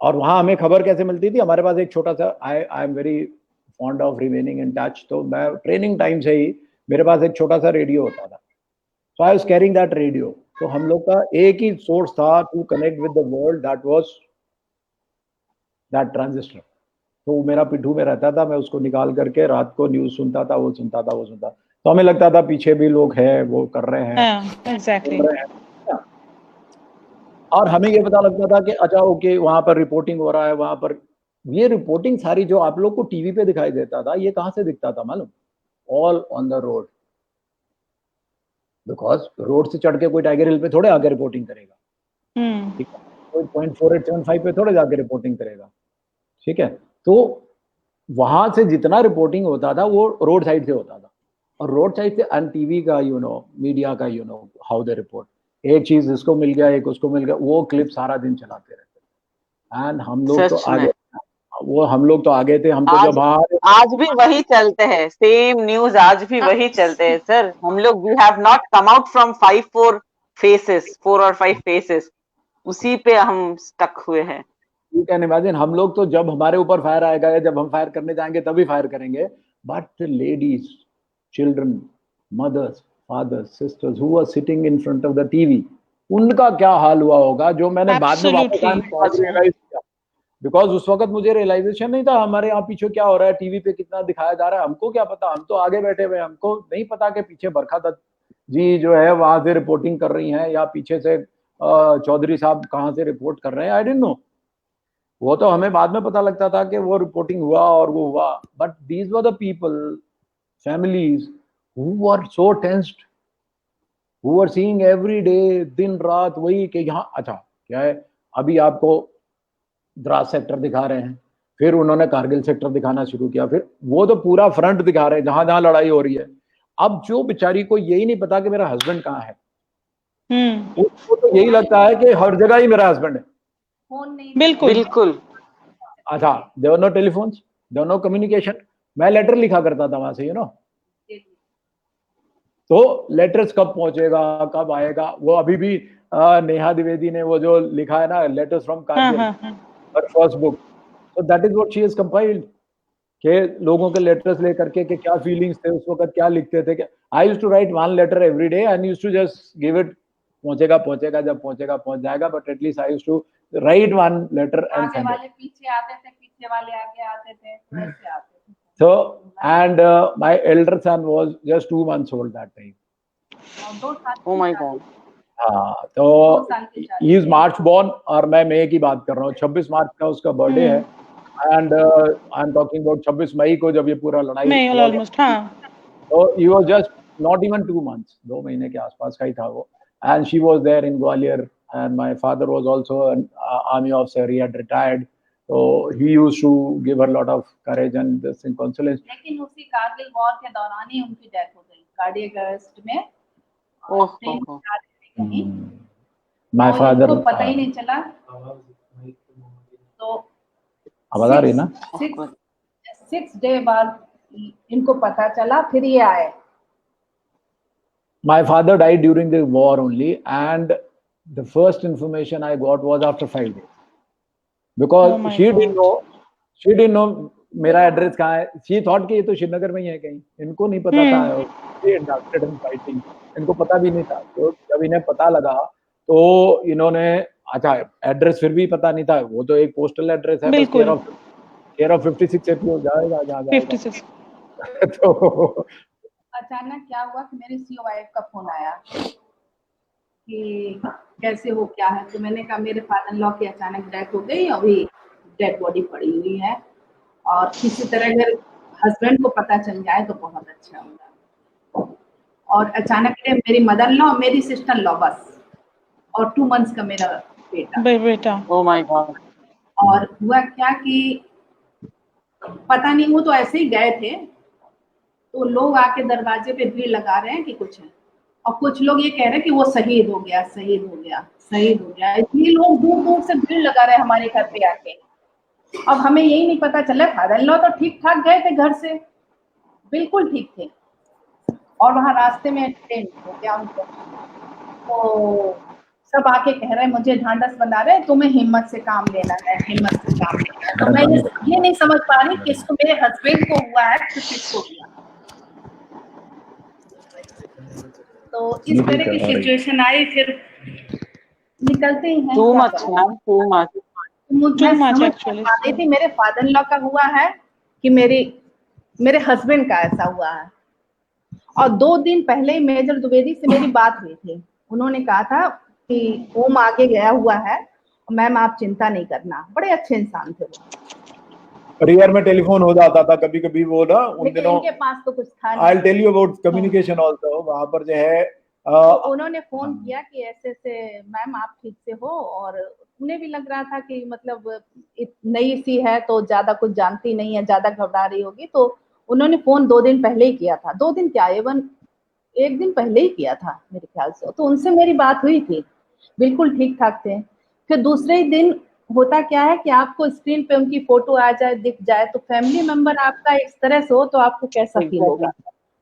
और वहां हमें खबर कैसे मिलती थी? हमारे पास एक छोटा सा, I am very fond of remaining in touch, तो मैं ट्रेनिंग टाइम से ही मेरे पास एक छोटा सा रेडियो होता था. So I was carrying that radio. तो हम लोग का एक ही सोर्स था to connect with the world, that was that transistor. तो वो मेरा पिट्ठू में रहता था, मैं उसको निकाल करके रात को न्यूज सुनता था, वो सुनता था, वो सुनता. तो हमें लगता था पीछे भी लोग हैं, वो कर रहे हैं. Exactly. और हमें ये पता लगता था कि अच्छा ओके वहां पर रिपोर्टिंग हो रहा है, वहां पर ये रिपोर्टिंग सारी जो आप लोग को टीवी पे दिखाई देता था, ये कहाँ से दिखता था मालूम? All on the road. Because road से चढ़ के कोई टाइगर हिल पे थोड़े आगे रिपोर्टिंग करेगा. ठीक है, कोई 0.4875 पे थोड़े जाके रिपोर्टिंग करेगा. ठीक है, तो वहां से जितना रिपोर्टिंग होता था वो रोड साइड से होता था. और रोड साइड से एंड टीवी का मीडिया का हाउ दे रिपोर्ट, एक चीज इसको मिल गया, एक उसको मिल गया, वो क्लिप सारा दिन चलाते रहते. एंड हम लोग तो आगे, हम लोग तो आगे थे. हम तो जब आज भी वही चलते हैं, सेम न्यूज आज भी वही चलते हैं सर. हम लोग we have not come out from 4 or 5 faces, उसी पे हम स्टक हुए हैं. यू कैन इमेजिन, हम लोग तो जब हमारे ऊपर फायर आएगा या जब हम फायर करने जाएंगे तभी फायर करेंगे. But ladies, children, mothers, fathers, sisters who are sitting in front of the TV, उनका क्या हाल हुआ होगा, जो मैंने बाद में वापस रियलाइज किया. बिकॉज उस वक्त मुझे रियलाइजेशन नहीं था हमारे यहाँ पीछे क्या हो रहा है, टीवी पे कितना दिखाया जा रहा है, हमको क्या पता. हम तो आगे बैठे हुए, हमको नहीं पता कि पीछे बरखा दत्त जी जो है वहां से रिपोर्टिंग कर रही हैं या पीछे से चौधरी साहब कहाँ से रिपोर्ट कर रहे हैं. I didn't know. वो तो हमें बाद में पता लगता था कि वो रिपोर्टिंग हुआ और वो हुआ. But these were the people, families who were so tensed, who were seeing every day, दिन रात वही कि यहाँ अच्छा क्या है, अभी आपको द्रास सेक्टर दिखा रहे हैं, फिर उन्होंने कारगिल सेक्टर दिखाना शुरू किया, फिर वो तो पूरा फ्रंट दिखा रहे हैं जहां जहां लड़ाई हो रही है. अब जो बेचारी को यही नहीं पता कि मेरा हस्बैंड कहाँ है, उसको तो यही लगता है कि हर जगह ही मेरा हस्बैंड है. बिल्कुल बिल्कुल. अच्छा, there were no telephones, there were no communication. मैं लेटर लिखा करता था वहां से, तो लेटर्स कब पहुंचेगा, कब आएगा, वो अभी भी नेहा द्विवेदी ने वो जो लिखा है ना, letters from Kargil, her first book. So that is what she has compiled. के लोगों के लेटर्स लेकर के क्या फीलिंग्स थे उस वक्त, क्या लिखते थे. I used to write one letter every day and used to just give it. पहुंचेगा जब पहुंचेगा पहुंच जाएगा, but at least I used to write one letter and send it. वाले पीछे आते थे, पीछे वाले आगे आते थे, वैसे आते थे. So and my elder son was just 2 months old that time. Oh my God. हाँ, तो he is March born और मैं मई की बात कर रहा हूँ. 26 मार्च का उसका बर्थडे है. And I am talking about 26 मई को जब ये पूरा लड़ाई ऑलमोस्ट. तो he was just not even 2 months, 2 महीने के आसपास का ही था वो. And she was there in Gwalior, and my father was also an army officer. He had retired, so he used to give her a lot of courage and this consolation. लेकिन उसी Kargil war के दौरान ही उनकी death हो गई, cardiac arrest में. My father, तो पता ही नहीं चला. तो आवाज आ रही ना, 6 डे बाद इनको पता चला, फिर ये आए. My father died during the war only, and the first information I got was after 5 days, because she didn't know मेरा एड्रेस कहाँ है. She thought कि ये तो श्रीनगर में ही है कहीं, इनको नहीं पता था actually inducted in fighting. इनको पता भी नहीं था, तो जब इन्हें पता लगा तो इन्होंने, अच्छा एड्रेस फिर भी पता नहीं था, वो तो एक पोस्टल एड्रेस है, बिल्कुल। केयर ऑफ 56 एपी हो जाएगा, जहाँ जाएगा 56 तो अचानक क्या हुआ कि मेरी सीओ वाइफ का फोन आया कि कैसे हो, क्या है। तो मैंने कहा मेरे फादर लॉ की अचानक डेथ हो गई, अभी डेड बॉडी पड़ी हुई है, और किसी तरह अगर हस्बैंड को पता चल जाए तो बहुत अच्छा होगा। और अचानक से मेरी मदर लॉ, मेरी सिस्टर लॉ, बस, और 2 मंथ्स का मेरा बेटा। Oh my God. और हुआ क्या कि पता नहीं, वो तो ऐसे ही गए थे, तो लोग आके दरवाजे पे भीड़ लगा रहे हैं कि कुछ है, और कुछ लोग ये कह रहे हैं कि वो शहीद हो गया, शहीद हो गया, शहीद हो गया। इसलिए लोग दूर दूर से भीड़ लगा रहे हैं हमारे घर पे आके। अब हमें यही नहीं पता चला, फादर इन लॉ तो ठीक ठाक गए थे घर से, बिल्कुल ठीक थे, और वहां रास्ते में एक्सीडेंट हो गया उनको। तो सब आके कह रहे हैं, मुझे ढांढस बना रहे हैं, तुम्हें हिम्मत से काम लेना है, हिम्मत से काम लेना है। तो मैं ये नहीं समझ पा रही किसको, मेरे हस्बैंड को हुआ है तो किसको हुआ। तो इस तरह की सिचुएशन आई, फिर निकलते ही हैं। Too much ma'am, too much. मुझे समझ actually. आ रही थी मेरे फादर इन लॉ का हुआ है कि मेरे हस्बैंड का ऐसा हुआ है। और 2 दिन पहले ही मेजर द्विवेदी से मेरी बात हुई थी, उन्होंने कहा था कि ओम आगे गया हुआ है, मैम आप चिंता नहीं करना। बड़े अच्छे इंसान थे वो। रियर में टेलीफोन हो जाता था कभी कभी, वो ना उन लेकिन दिनों इनके पास तो कुछ था आई नहीं। Tell you about communication also, वहां पर जो है तो उन्होंने फोन किया कि ऐसे ऐसे मैम आप ठीक से हो, और उन्हें भी लग रहा था कि मतलब नई सी है तो ज्यादा कुछ जानती नहीं है, ज्यादा घबरा रही होगी। तो उन्होंने फोन 2 दिन पहले ही किया था, 2 दिन क्या, एवन 1 दिन पहले ही किया था मेरे ख्याल से। तो उनसे मेरी बात हुई थी, बिल्कुल ठीक ठाक थे। फिर दूसरे ही दिन होता क्या है कि आपको स्क्रीन पे उनकी फोटो आ जाए, दिख जाए, तो फैमिली मेंबर आपका इस तरह से हो तो आपको कैसा फील होगा।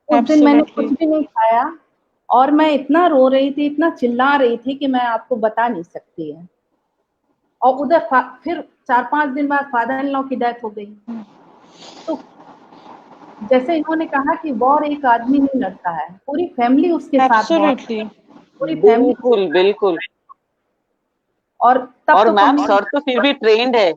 उस दिन मैंने कुछ भी नहीं खाया, और मैं इतना रो रही थी, इतना चिल्ला रही थी कि मैं आपको बता नहीं सकती है। और उधर फिर 4-5 दिन बाद फादर इन लॉ की डेथ हो गई। तो जैसे इन्होंने कहा कि वॉर एक आदमी नहीं लड़ता है, पूरी फैमिली उसके साथ वॉर, पूरी फैमिली। बिल्कुल बिल्कुल। और तब और तो मैम सर तो फिर भी ट्रेन्ड है,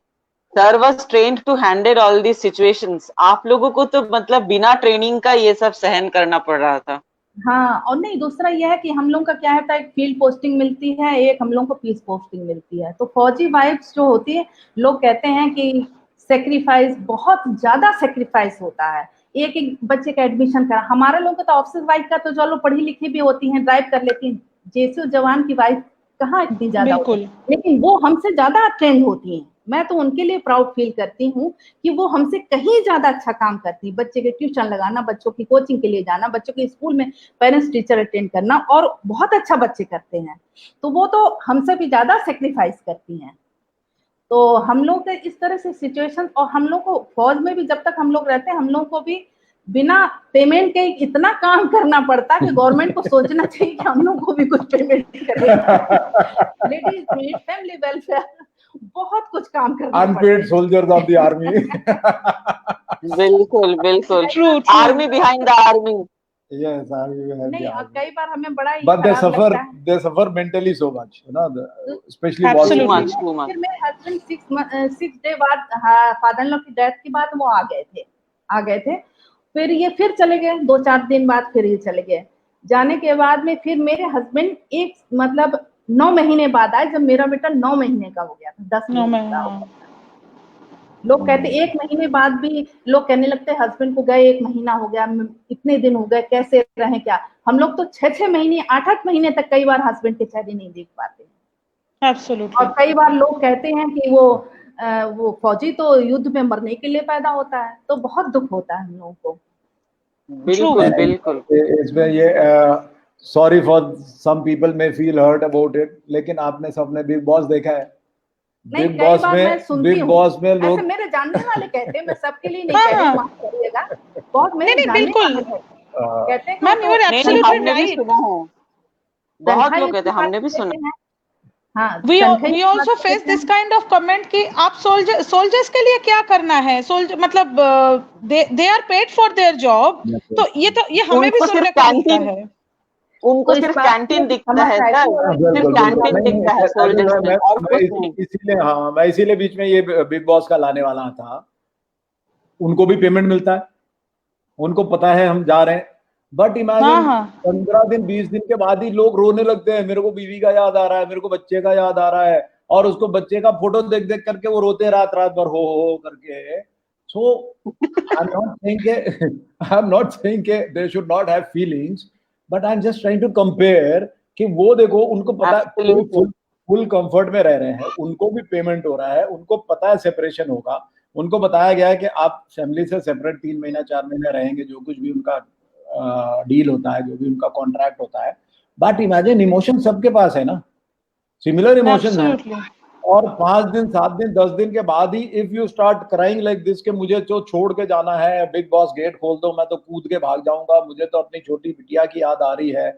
sir was trained to handle all this situations. आप लोगों को तो मतलब बिना ट्रेनिंग का ये सब सहन करना पड़ रहा था। हाँ, और नहीं, दूसरा यह है कि हम लोग का क्या है, एक फील्ड पोस्टिंग मिलती है, एक हम लोग को पीस पोस्टिंग मिलती है। तो फौजी वाइफ्स जो होती है, लोग कहते हैं कि सेक्रीफाइस, बहुत ज्यादा सेक्रीफाइस होता है। एक एक बच्चे का एडमिशन करा, हमारे लोग का तो ऑफिसर वाइफ का तो चलो पढ़ी लिखी भी होती हैं, ड्राइव कर लेती हैं, जेसीओ जवान की वाइफ कहाँ इतनी ज्यादा होती है, लेकिन वो हमसे ज्यादा ट्रेंड होती हैं। मैं तो उनके लिए प्राउड फील करती हूँ कि वो हमसे कहीं ज्यादा अच्छा काम करती है। बच्चे के ट्यूशन लगाना, बच्चों की कोचिंग के लिए जाना, बच्चों के स्कूल में पेरेंट्स टीचर अटेंड करना, और बहुत अच्छा बच्चे करते हैं। तो वो तो हमसे भी ज्यादा सेक्रीफाइस करती हैं। तो हम लोग के इस तरह से सिचुएशन, और हम लोग को फौज में भी जब तक हम लोग रहते हैं, हम लोग को भी बिना पेमेंट के इतना काम करना पड़ता है कि गवर्नमेंट को सोचना चाहिए कि हम लोग को भी कुछ पेमेंट करेगा। लेडीज नीड फैमिली वेलफेयर, बहुत कुछ काम करना पड़ता है। Unpaid soldiers of the army. बिल्कुल बिल्कुल, army behind the army. Yes, army behind नहीं, the और army. कई बार हमें बड़ा ही But they खराब लगता है। they suffer mentally so much, you know, especially Absolutely. war. फिर मेरे हस्बैंड 6 डे बाद, फादर इन लॉ की डेथ के बाद वो आ गए थे। फिर ये फिर चले गए, 2-4 दिन बाद फिर ये चले गए। जाने के बाद में फिर मेरे हस्बैंड एक मतलब 9 महीने बाद आए, जब मेरा बेटा 9 महीने का हो गया था, 10 महीने का हो गया था। लोग कहते 1 महीने बाद भी लोग कहने लगते हस्बैंड को गए 1 महीना हो गया, इतने दिन हो गए, कैसे रहे क्या। हम लोग तो 6-6 महीने, 8-8 महीने तक कई बार हस्बैंड के चेहरे नहीं देख पाते। Absolutely. और कई बार लोग कहते हैं कि वो फौजी तो युद्ध में मरने के लिए पैदा होता है, तो बहुत दुख होता है हम लोगों को। बिल्कुल बिल्कुल। इसमें ये sorry for some people may feel hurt about it, लेकिन आपने सबने बिग बॉस देखा है। नहीं, कई बार मैं सुनती हूँ, में लोग ऐसे मेरे जानने वाले कहते हैं, मैं सबके लिए नहीं कह रही हूँ, माफ करिएगा, बहुत मेरे जानने वाले कहते हैं। Ma'am, you are absolutely right. बहुत लोग कहते हैं, हमने भी सुना। हाँ, we तनख्वाही we की also बात face करते this हैं। kind of comment कि आप सोल्जर्स के लिए क्या करना है, सोल्जर मतलब they are paid for their job, तो ये हमें भी उनको सुनने सिर्फ को मिलता कैंटीन, है। उनको तो इस सिर्फ बात कैंटीन को दिखता है समझ सर, आएगी और बिल्कुल सिर्फ बिल्कुल कैंटीन नहीं, दिखता है अरे सोल्जर्स में और कुछ नहीं। इसीलिए हाँ, मैं इसीलिए बीच में ये बिग बॉस का लाने वाला था। उनको भी पेमेंट मिलता है, उनको पता है हम जा रहे हैं, बट हाँ इमेजिन हाँ 15 दिन 20 दिन के बाद ही लोग रोने लगते हैं, मेरे को बीवी का याद आ रहा है, मेरे को बच्चे का याद आ रहा है, और उसको बच्चे का फोटो देख देख करके वो रोते रात रात भर हो करके। So I am not saying के they should not have feelings, but I am just trying to compare कि वो देखो, उनको पता है Absolutely. फुल कंफर्ट में रह रहे हैं, उनको भी पेमेंट हो रहा है, उनको पता है सेपरेशन होगा, उनको बताया गया है कि आप फैमिली से सेपरेट 3 महीना 4 महीने रहेंगे, जो कुछ भी उनका डील होता है, जो भी उनका कॉन्ट्रैक्ट होता है। बट इमेजिन इमोशन सबके पास है ना, सिमिलर इमोशन है, एब्सोल्युटली। और 5 दिन 7 दिन 10 दिन के बाद ही if you start crying like this कि मुझे तो छोड़ के जाना है, बिग बॉस गेट खोल दो, मैं तो कूद के भाग जाऊंगा, मुझे तो अपनी छोटी बिटिया की याद आ रही है।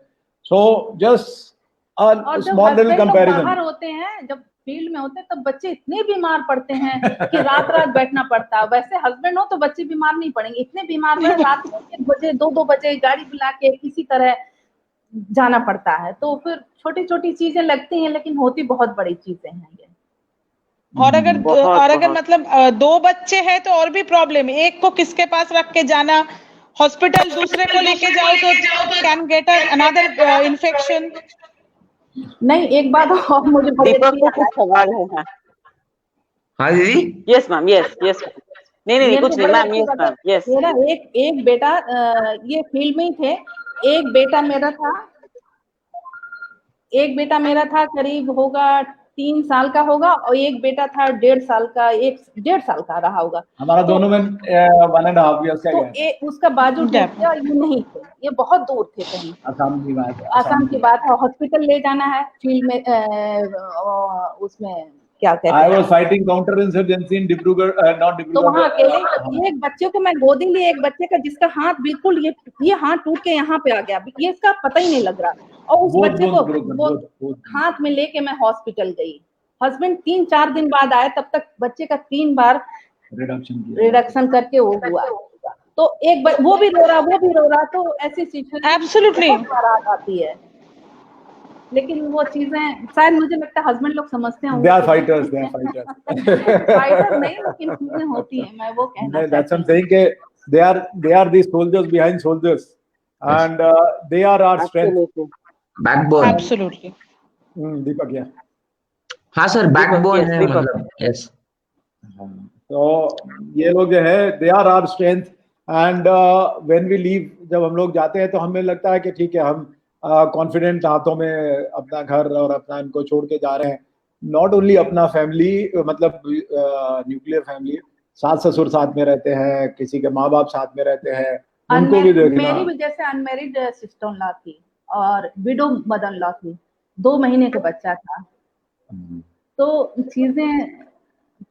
सो जस्ट और अ जब स्मॉल लिटिल हस्बैंड लोग बाहर कंपैरिजन। होते हैं, जब फील्ड में होते हैं, तब बच्चे इतने बीमार पड़ते हैं कि रात रात बैठना पड़ता है। वैसे हस्बैंड हो तो बच्चे बीमार नहीं पड़ेंगे, इतने बीमार पड़े रात में 1 बजे 2 बजे गाड़ी बुला के किसी तरह जाना पड़ता है। तो फिर छोटी छोटी चीजें लगती हैं, लेकिन होती बहुत बड़ी चीजें हैं ये। और अगर बहुत मतलब 2 बच्चे हैं तो और भी प्रॉब्लम है, एक को किसके पास रख के जाना, हॉस्पिटल दूसरे को लेके जाओ तो कैन गेट अनदर इन्फेक्शन। नहीं, एक बात और मुझे बड़ी दीपक अच्छी को याद कुछ आई। सवाल है। हाँ हाँ दीदी। यस मैम, यस यस, नहीं नहीं मेरे कुछ को नहीं बड़ी मैम, अच्छी यस बात है। Ma'am, yes. मेरा एक बेटा, ये फील्ड में ही थे। एक बेटा मेरा था करीब होगा 3 साल का होगा, और एक बेटा था 1.5 साल का, 1.5 साल का रहा होगा। हमारा तो दोनों में 1.5 years का तो गैप है। उसका बाजू टूट गैप। गया, ये नहीं थे, ये बहुत दूर थे कहीं। आसाम की बात है, आसाम की बात है, हॉस्पिटल ले जाना है फील्ड में, उसमें क्या कहते आई हैं, was fighting counter insurgency in Dibrugarh, not तो डिब्रूगढ़, वहां अकेले। तो एक बच्चे को मैं गोदी लिए, एक बच्चे का जिसका हाथ बिल्कुल ये हाथ टूट के यहाँ पे आ गया, ये इसका पता ही नहीं लग रहा, और उस बच्चे को वो हाथ में लेके मैं हॉस्पिटल गई। हस्बैंड 3-4 दिन बाद आए, तब तक बच्चे का 3 बार रिडक्शन करके वो हुआ। तो वो भी रो रहा, तो ऐसी सिचुएशन एब्सोल्युटली। बहुत बार आ जाती है। लेकिन वो चीजें शायद मुझे लगता है हस्बैंड लोग समझते होंगे। They are fighters, they are fighters. Fighter नहीं, लेकिन चीजें होती हैं, मैं वो कहना No, that's what I'm चाहती हूँ। saying कि they are the soldiers behind soldiers, and they are our strength. Absolutely. Backbone. Absolutely. Deepak, yeah. हाँ सर, बैकबोन yes, है दीपक। मतलब। यस। तो ये लोग जो है they are our strength, and when we leave, जब हम लोग जाते हैं तो हमें लगता है कि ठीक है, हम कॉन्फिडेंट हाथों में अपना घर और अपना इनको छोड़ के जा रहे हैं। नॉट ओनली अपना फैमिली, मतलब न्यूक्लियर फैमिली, सास ससुर साथ में रहते हैं, किसी के माँ बाप साथ में रहते हैं, उनको भी देखना। मेरी भी जैसे अनमेरिड सिस्टर इन लॉ थी और विडो मदर इन लॉ थी, 2 महीने का बच्चा था। तो चीजें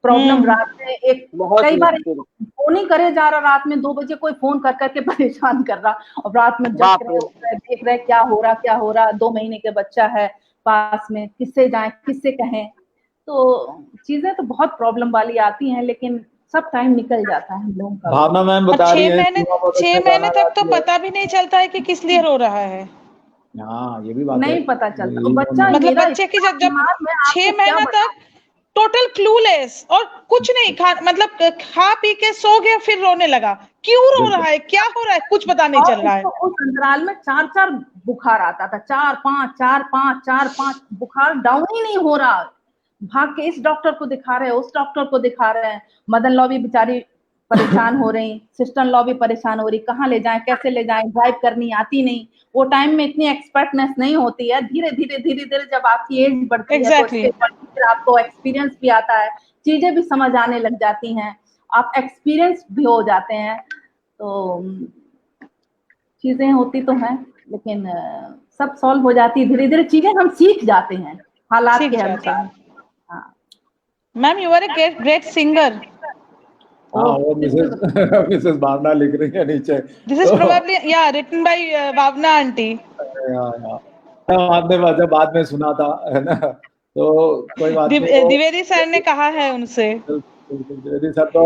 प्रॉब्लम रात में कई बार फोन ही करे जा रहा, रात में 2 बजे कोई फोन कर करके परेशान कर रहा, और रात में देख रहे क्या हो रहा। 2 महीने के बच्चा है पास में, किससे जाएं, किससे कहें। तो चीजें तो बहुत प्रॉब्लम वाली आती हैं, लेकिन सब टाइम निकल जाता है हम लोगों का। भावना मैम बता रही है 6 महीने तक तो पता भी नहीं चलता है कि किस लिए रो रहा है। हाँ, ये भी बात नहीं है, पता चलता। बच्चा मतलब बच्चे की जब 6 महीना तक टोटल क्लूलेस, और कुछ नहीं मतलब खा पी के सो गया, फिर रोने लगा। क्यों रो रहा है, क्या हो रहा है, कुछ पता नहीं चल रहा है। उस अंतराल में 4-4 बुखार आता था, 4-5 बुखार डाउन ही नहीं हो रहा। भाग के इस डॉक्टर को दिखा रहे हैं, उस डॉक्टर को दिखा रहे हैं। मदन लॉ भी बेचारी परेशान हो रही, सिस्टर लॉ भी परेशान हो रही, कहाँ ले जाएं, कैसे ले जाएं, ड्राइव करनी आती नहीं। वो टाइम में इतनी एक्सपर्टनेस नहीं होती है। धीरे धीरे जब आपकी एज बढ़ती है तो फिर आपको एक्सपीरियंस भी आता है, चीजें भी समझ आने लग जाती हैं, आप एक्सपीरियंस भी हो जाते हैं। तो चीजें होती तो हैं, लेकिन सब सॉल्व हो जाती है धीरे धीरे। चीजें हम सीख जाते हैं हालात के अनुसार। Ma'am, you are a great singer. वो मिसेस भावना लिख रही है नीचे। This is probably written by Bhavna aunty. बाद में सुना था, है ना, तो कोई बात नहीं। द्विवेदी सर ने कहा है उनसे। द्विवेदी सर तो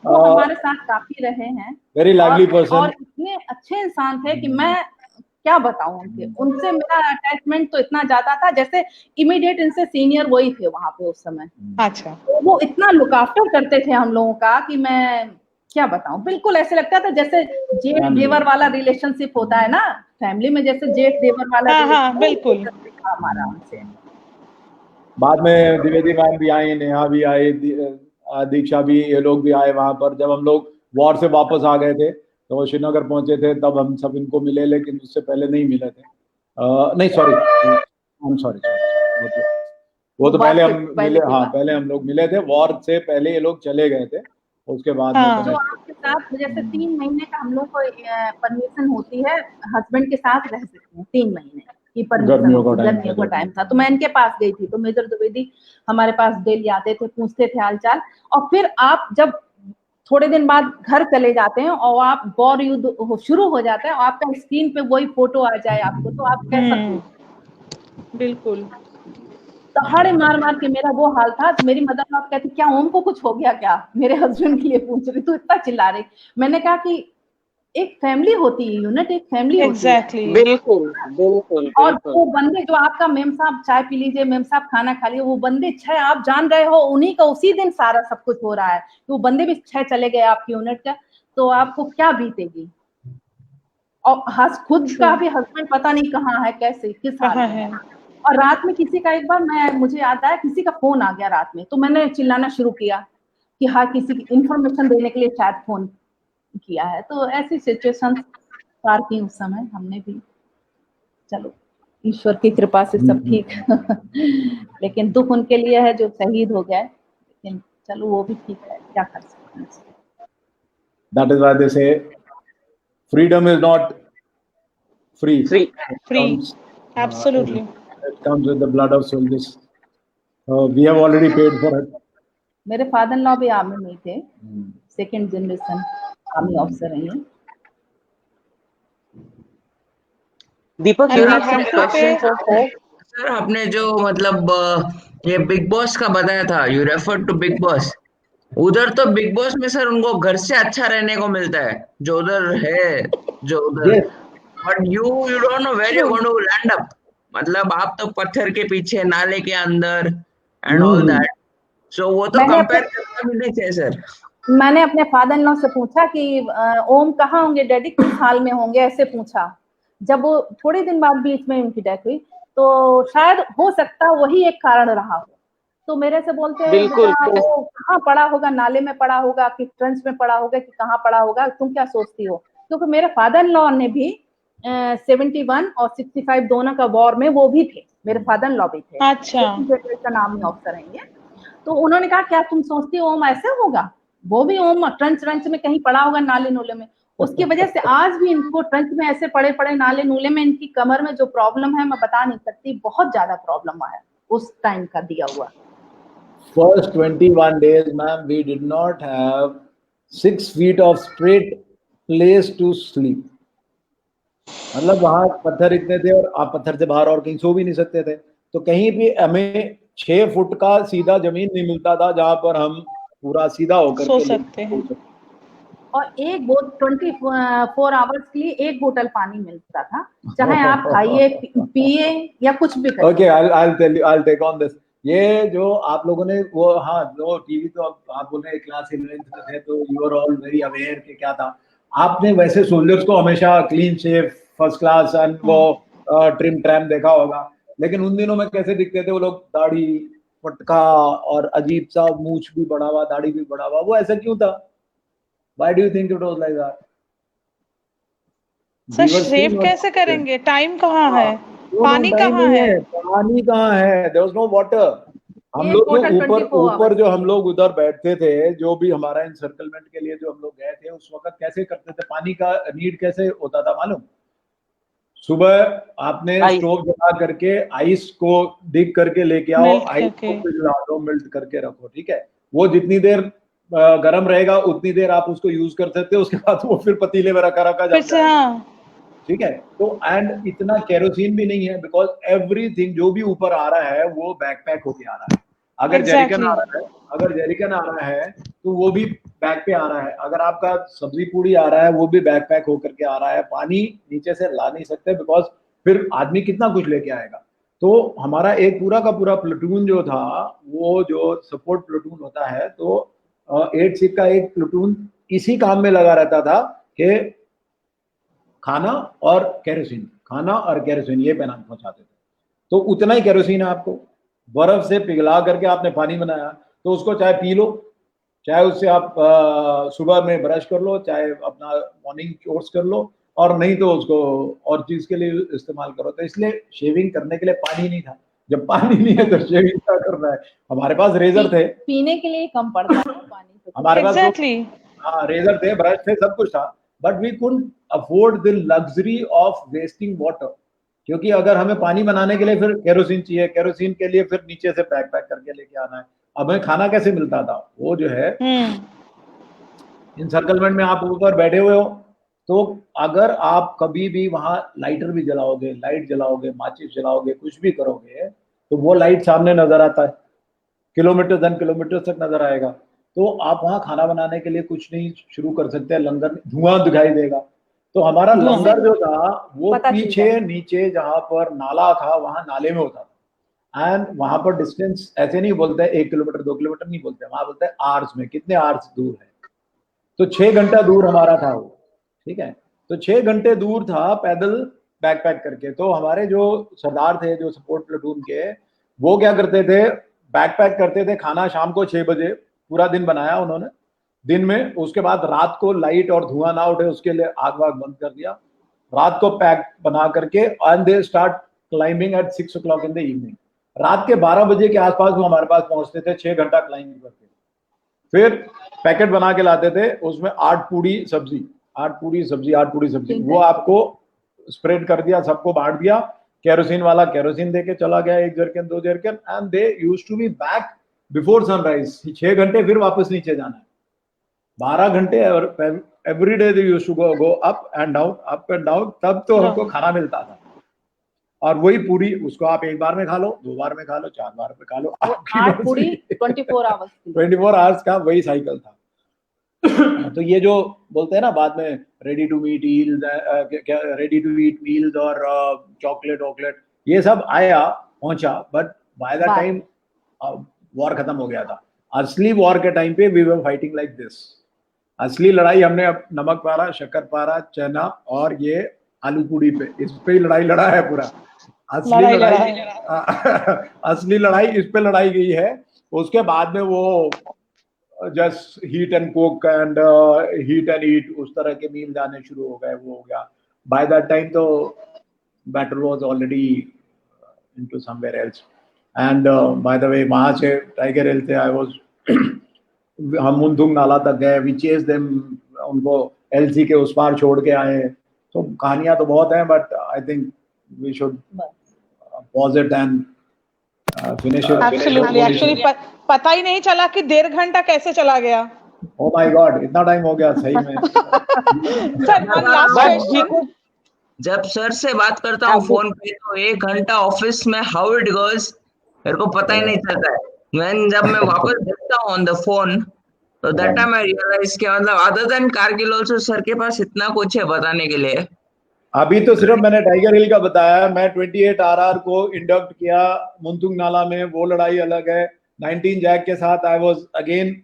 वो हमारे साथ काफी रहे हैं, वेरी लाइवली पर्सन, और इतने अच्छे इंसान थे कि मैं क्या बताऊं उनसे मेरा अटैचमेंट तो इतना ज्यादा था, जैसे इमीडिएट इनसे सीनियर वही थे वहां पे उस समय। अच्छा। तो वो इतना लुक आफ्टर करते थे हम लोगों का कि मैं क्या बताऊं, बिल्कुल ऐसे लगता था जैसे जेठ देवर वाला रिलेशनशिप होता है ना फैमिली में, जैसे जेठ देवर वाला। हाँ, बिल्कुल हमारा उनसे। बाद में द्विवेदी मैम भी आई, नेहा भी आई, दीक्षा भी, ये लोग भी आए वहां पर। जब हम लोग वॉर से वापस आ गए थे तो वो श्रीनगर पहुंचे थे, तब हम सब इनको मिले, लेकिन उससे पहले नहीं मिले थे। नहीं सॉरी, आई एम सॉरी, वो तो पहले हम मिले, हाँ पहले हम लोग मिले थे, वॉर से पहले ये लोग चले गए थे, उसके बाद में जो आपके साथ जैसे 3 महीने का हम लोग को परमिशन होती है, हस्बैंड के साथ रह सकते हैं 3 महीने की परमिशन, गर्मियों का टाइम था। तो मैं इनके पास गई थी, तो मेजर द्विवेदी हमारे पास डेली आते थे, पूछते थे हालचाल। और फिर आप जब थोड़े दिन बाद घर चले जाते हैं और आप वॉर युद्ध शुरू हो जाता है और आपका स्क्रीन पे वही फोटो आ जाए आपको, तो आप कैसा? बिल्कुल दहाड़े मार मार के मेरा वो हाल था। तो मेरी मदर साहब कहती क्या ओम को कुछ हो गया क्या, मेरे हस्बैंड के लिए पूछ रही, तू इतना चिल्ला रही। मैंने कहा कि एक फैमिली होती है यूनिट, एक फैमिली एग्जैक्टली, बिल्कुल बिल्कुल। और वो बंदे जो आपका मेम साहब चाय पी लीजिए, मेम साहब खाना खा लीजिए, वो बंदे 6 आप जान रहे हो उन्हीं का उसी दिन सारा सब कुछ हो रहा है, तो वो बंदे भी 6 चले गए आपकी यूनिट का, तो आपको क्या बीतेगी। और खुद का भी हस्बैंड पता नहीं कहाँ है, कैसे किस हाल में है। और रात में किसी का, एक बार मुझे याद आया किसी का फोन आ गया रात में, तो मैंने चिल्लाना शुरू किया कि हाँ किसी की इंफॉर्मेशन देने के लिए शायद फोन किया है। तो ऐसी सिचुएशन पार की उस समय हमने भी। चलो ईश्वर की कृपा से सब ठीक लेकिन दुख उनके लिए है जो शहीद हो गए, लेकिन चलो वो भी ठीक है, क्या कर सकते हैं। That is why they say freedom is not free. Absolutely. It comes with the blood of soldiers. We have already paid for it. मेरे फादर इन लॉ भी आर्मी में थे, सेकंड जनरेशन आर्मी ऑफिसर हैं ये। Deepak, you have some questions for sir? Sir आपने जो मतलब ये बिग बॉस का बताया था, you refer to Bigg Boss, उधर तो बिग बॉस में सर उनको घर से अच्छा रहने को मिलता है जो उधर है, जो उधर, but you don't know where you going to land up. मतलब आप तो पत्थर के पीछे, नाले के अंदर एंड ऑल दैट, सो वो तो कंपेयर करना भी नहीं चाहिए सर। मैंने अपने फादर इन लॉ से पूछा कि ओम कहाँ होंगे डैडी, किस हाल में होंगे, ऐसे पूछा। जब वो थोड़े दिन बाद बीच में उनकी डेथ हुई, तो शायद हो सकता वही एक कारण रहा हो। तो मेरे से बोलते हैं वो कहाँ पड़ा होगा, नाले में पड़ा होगा कि ट्रेंच में पड़ा होगा कि कहाँ पड़ा होगा, तुम क्या सोचती हो। क्योंकि मेरे फादर इन लॉ ने भी 71 और 65 दोनों का वॉर में वो भी थे, मेरे फादर इन लॉ भी थे। अच्छा, आर्मी ऑफिसर हैं ये। तो उन्होंने कहा क्या तुम सोचती हो ओम ऐसे होगा, वो भी ओम ट्रंच में कहीं पड़ा होगा, नाले नूले में। उसकी वजह से आज भी इनको ट्रंच में ऐसे पड़े पड़े नाले नूले में इनकी कमर में जो प्रॉब्लम है मैं बता नहीं सकती, बहुत ज्यादा प्रॉब्लम है उस टाइम का दिया हुआ। First 21 days, ma'am, we did not have 6 feet of straight place to sleep. मतलब वहां पत्थर इतने थे और आप पत्थर से बाहर और कहीं सो भी नहीं सकते थे, तो कहीं भी हमें 6 फुट का सीधा जमीन नहीं मिलता था जहां पर हम पूरा सीधा होकर सो सकते हैं। और एक बोट 24 आवर्स के लिए एक बोतल पानी मिलता था, चाहे आप खाइए पिए या कुछ भी करिए। Okay, I'll tell you, I'll take on this. ये जो आप लोगों ने वो, हाँ जो टीवी, तो आप बोल रहे हैं क्लास 11th में थे तो you are all very aware कि क्या था। आपने वैसे सोल्जर्स को हमेशा clean shave, first class and वो ट्रिम ट्रैम देखा होगा, लेकिन उन दिनों में कैसे दिखते थे वो लोग, दाढ़ी पटका और अजीब सा मूछ भी बढ़ा हुआ, दाढ़ी भी बढ़ा हुआ, वो ऐसा क्यों था? Why do you think it was like that? Sir shave कैसे करेंगे, टाइम कहाँ है, पानी कहाँ है, पानी कहाँ है, there was no water। हम लोग ऊपर जो हम लोग उधर बैठते थे, जो भी हमारा इंसर्कलमेंट के लिए जो हम लोग गए थे, उस वक्त कैसे करते थे, पानी का नीड कैसे होता था मालूम? सुबह आपने स्टोव जला करके आइस को डिग करके लेके आओ, आइस को पिघला दो, मेल्ट करके रखो, ठीक है, वो जितनी देर गर्म रहेगा उतनी देर आप उसको यूज कर सकते हो, उसके बाद वो फिर पतीले में रखा जाता है, ठीक है। तो एंड इतना केरोसिन भी नहीं है, बिकॉज एवरीथिंग जो भी ऊपर आ रहा है वो बैकपैक होके आ रहा है। अगर जेरिकन आ रहा है, अगर जेरिकन आ रहा है तो वो भी बैक पे आ रहा है। अगर आपका सब्जी पूड़ी आ रहा है वो भी बैकपैक होकर के आ रहा है। पानी नीचे से ला नहीं सकते, बिकॉज फिर आदमी कितना कुछ लेके आएगा। तो हमारा एक पूरा का पूरा प्लेटून जो था, वो जो सपोर्ट प्लेटून होता है, तो 8 सिख का एक प्लेटून इसी काम में लगा रहता था कि खाना और केरोसिन, खाना और केरोसिन ये पैना पहुंचाते थे। तो उतना ही केरोसिन है आपको, बर्फ से पिघला करके आपने पानी बनाया, तो उसको चाहे पी लो, चाहे उससे आप सुबह में ब्रश कर लो, चाहे अपना मॉर्निंग चोर्स कर लो, और नहीं तो उसको और चीज के लिए इस्तेमाल करो। तो इसलिए शेविंग करने के लिए पानी नहीं था। जब पानी नहीं है तो शेविंग क्या करना है। हमारे पास रेजर थे, पीने के लिए कम पड़ता है पानी तो। हमारे पास Exactly. हाँ रेजर थे, ब्रश थे, सब कुछ था, but we couldn't afford the luxury of wasting water. क्योंकि अगर हमें पानी बनाने के लिए फिर केरोसिन चाहिए, केरोसिन के लिए फिर नीचे से पैक करके लेके आना है। अब हमें खाना कैसे मिलता था, वो जो है इनसर्कलमेंट में आप ऊपर बैठे हुए हो, तो अगर आप कभी भी वहां लाइटर भी जलाओगे, लाइट जलाओगे, माचिस जलाओगे, कुछ भी करोगे, तो वो लाइट सामने नजर आता है, किलोमीटर दन किलोमीटर तक नजर आएगा। तो आप वहां खाना बनाने के लिए कुछ नहीं शुरू कर सकते, लंगर धुआं दिखाई देगा। तो हमारा लंगर जो था वो पीछे नीचे जहां पर नाला था वहां नाले में होता था। एंड वहां पर डिस्टेंस ऐसे नहीं बोलते 1 किलोमीटर 2 किलोमीटर नहीं बोलते, वहां बोलते हैं आर्स में, कितने आर्स दूर है। तो 6 घंटा दूर हमारा था वो, ठीक है। तो 6 घंटे दूर था पैदल बैकपैक करके। तो हमारे जो सरदार थे, जो सपोर्ट प्लेटून के, वो क्या करते थे, बैकपैक करते थे। खाना शाम को 6 बजे, पूरा दिन बनाया उन्होंने दिन में, उसके बाद रात को लाइट और धुआं ना उठे उसके लिए आग वाग बंद कर दिया, रात को पैक बना करके, and they start climbing at 6 o'clock in the evening. रात के 12 बजे के आसपास वो हमारे पास पहुंचते थे, 6 घंटा क्लाइंबिंग करके। फिर पैकेट बना के लाते थे, उसमें 8 पूड़ी सब्जी, 8 पूड़ी सब्जी, वो आपको स्प्रेड कर दिया, सबको बांट दिया। केरोसिन वाला केरोसिन देके चला गया, 1 jerkin 2 jerkin, and they used to be back before sunrise. 6 घंटे फिर वापस नीचे जाना है, 12 घंटे every day they used to go up and down, तब तो हमको खाना मिलता था। और वही पूरी, उसको आप 1 बार में खा लो, 2 बार में खा लो, 4 बार में खा लो, 8 पूरी 24 आवर्स का वही साइकिल था। तो ये जो बोलते हैं ना बाद में रेडी टू ईट मील्स और चॉकलेट, ये सब आया पहुंचा, but by the time war खत्म हो गया था। असली वॉर के टाइम पे we were fighting like this. असली लड़ाई हमने नमक पारा, शक्कर पारा, चना और ये आलू पूड़ी पे, इस पे ही लड़ाई लड़ा है पूरा। असली लड़ाई इस पे लड़ाई गई है। उसके बाद में वो just heat and cook and heat and eat, उस तरह के मील जाने शुरू हो गए, वो हो गया। बाय दैट टाइम तो battle was already into somewhere else. And by the way, वहां से टाइगर हिल से आई वाज हम मुंथुंग नाला तक गए, वी चेज देम, उनको एलसी के उस पार छोड़ के आए। तो कहानियां तो बहुत हैं, but I think we should pause it and finish it. Absolutely, actually पता ही नहीं चला कि 1.5 घंटा कैसे चला गया। ओ माय गॉड, इतना टाइम हो गया सही में। Sir, one last question. जब सर से बात करता हूँ फोन पे तो 1 घंटा ऑफिस में हाउ इट गोज मेरे को पता ही नहीं चलता है। जब मैं वापस देखता हूँ ऑन द फोन, तो दैट टाइम आई रियलाइज कि मतलब other than Kargil also sir के पास इतना कुछ है बताने के लिए। अभी तो सिर्फ मैंने टाइगर हिल का बताया, मैं 28 RR को इंडक्ट किया मुंथुंग नाला में, वो लड़ाई अलग है। 19 जैक के साथ I was again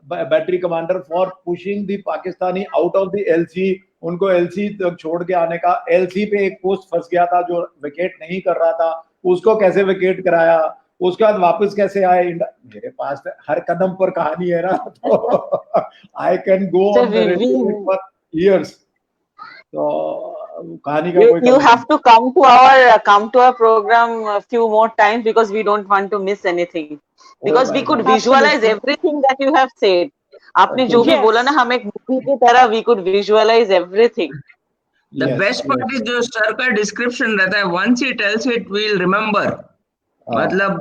battery commander for pushing the Pakistani out of the LC, उनको LC तक छोड़ के आने का। LC पे एक पोस्ट फंस गया था जो विकेट नहीं कर रहा था, उसको कैसे विकेट कराया, उसके बाद वापस कैसे आए। मेरे पास हर कदम पर कहानी है ना, तो I can go on for years. तो कहानी का कोई you have to come to our program a few more times because we don't want to miss anything, because we could visualize everything that you have said. आपने जो भी बोला ना, हम एक मूवी की तरह we could visualize everything. The best part is जो सर का डिस्क्रिप्शन रहता है, once he tells it we'll remember. मतलब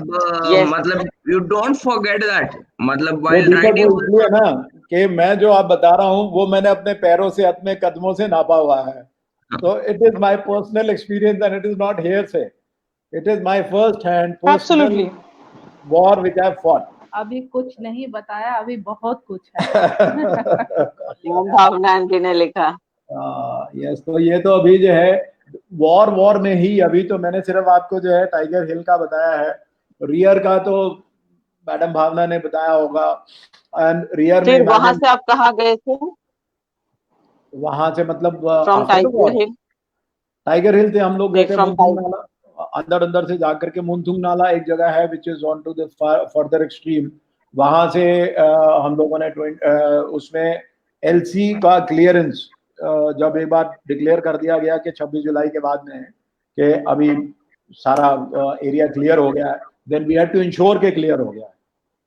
you don't forget that. मतलब while writing इसलिए ना कि मैं जो आप बता रहा हूँ वो मैंने अपने पैरों से, अपने कदमों से नापा हुआ है। So it is my personal experience and it is not hearsay. It is my first hand personal Absolutely. war which I have fought. अभी कुछ नहीं बताया, अभी बहुत कुछ है। भावना आंटी ने लिखा। यस, तो ये तो अभी जो है वॉर में ही, अभी तो मैंने सिर्फ आपको जो है टाइगर हिल का बताया है, रियर का तो मैडम भावना ने बताया होगा। एंड रियर में वहां से आप कहाँ गए थे? वहां से मतलब फ्रॉम टाइगर हिल? टाइगर हिल से हम लोग गए थे from मुंथुंग नाला, अंदर से जाकर के मुंथुंग नाला एक जगह है which is on to the further extreme. वहां से हम लोगों ने उसमें एलसी का क्लियरेंस जब एक बार डिक्लेयर कर दिया गया कि 26 जुलाई के बाद में कि अभी सारा एरिया क्लियर हो गया है, then we had to ensure के क्लियर हो गया है।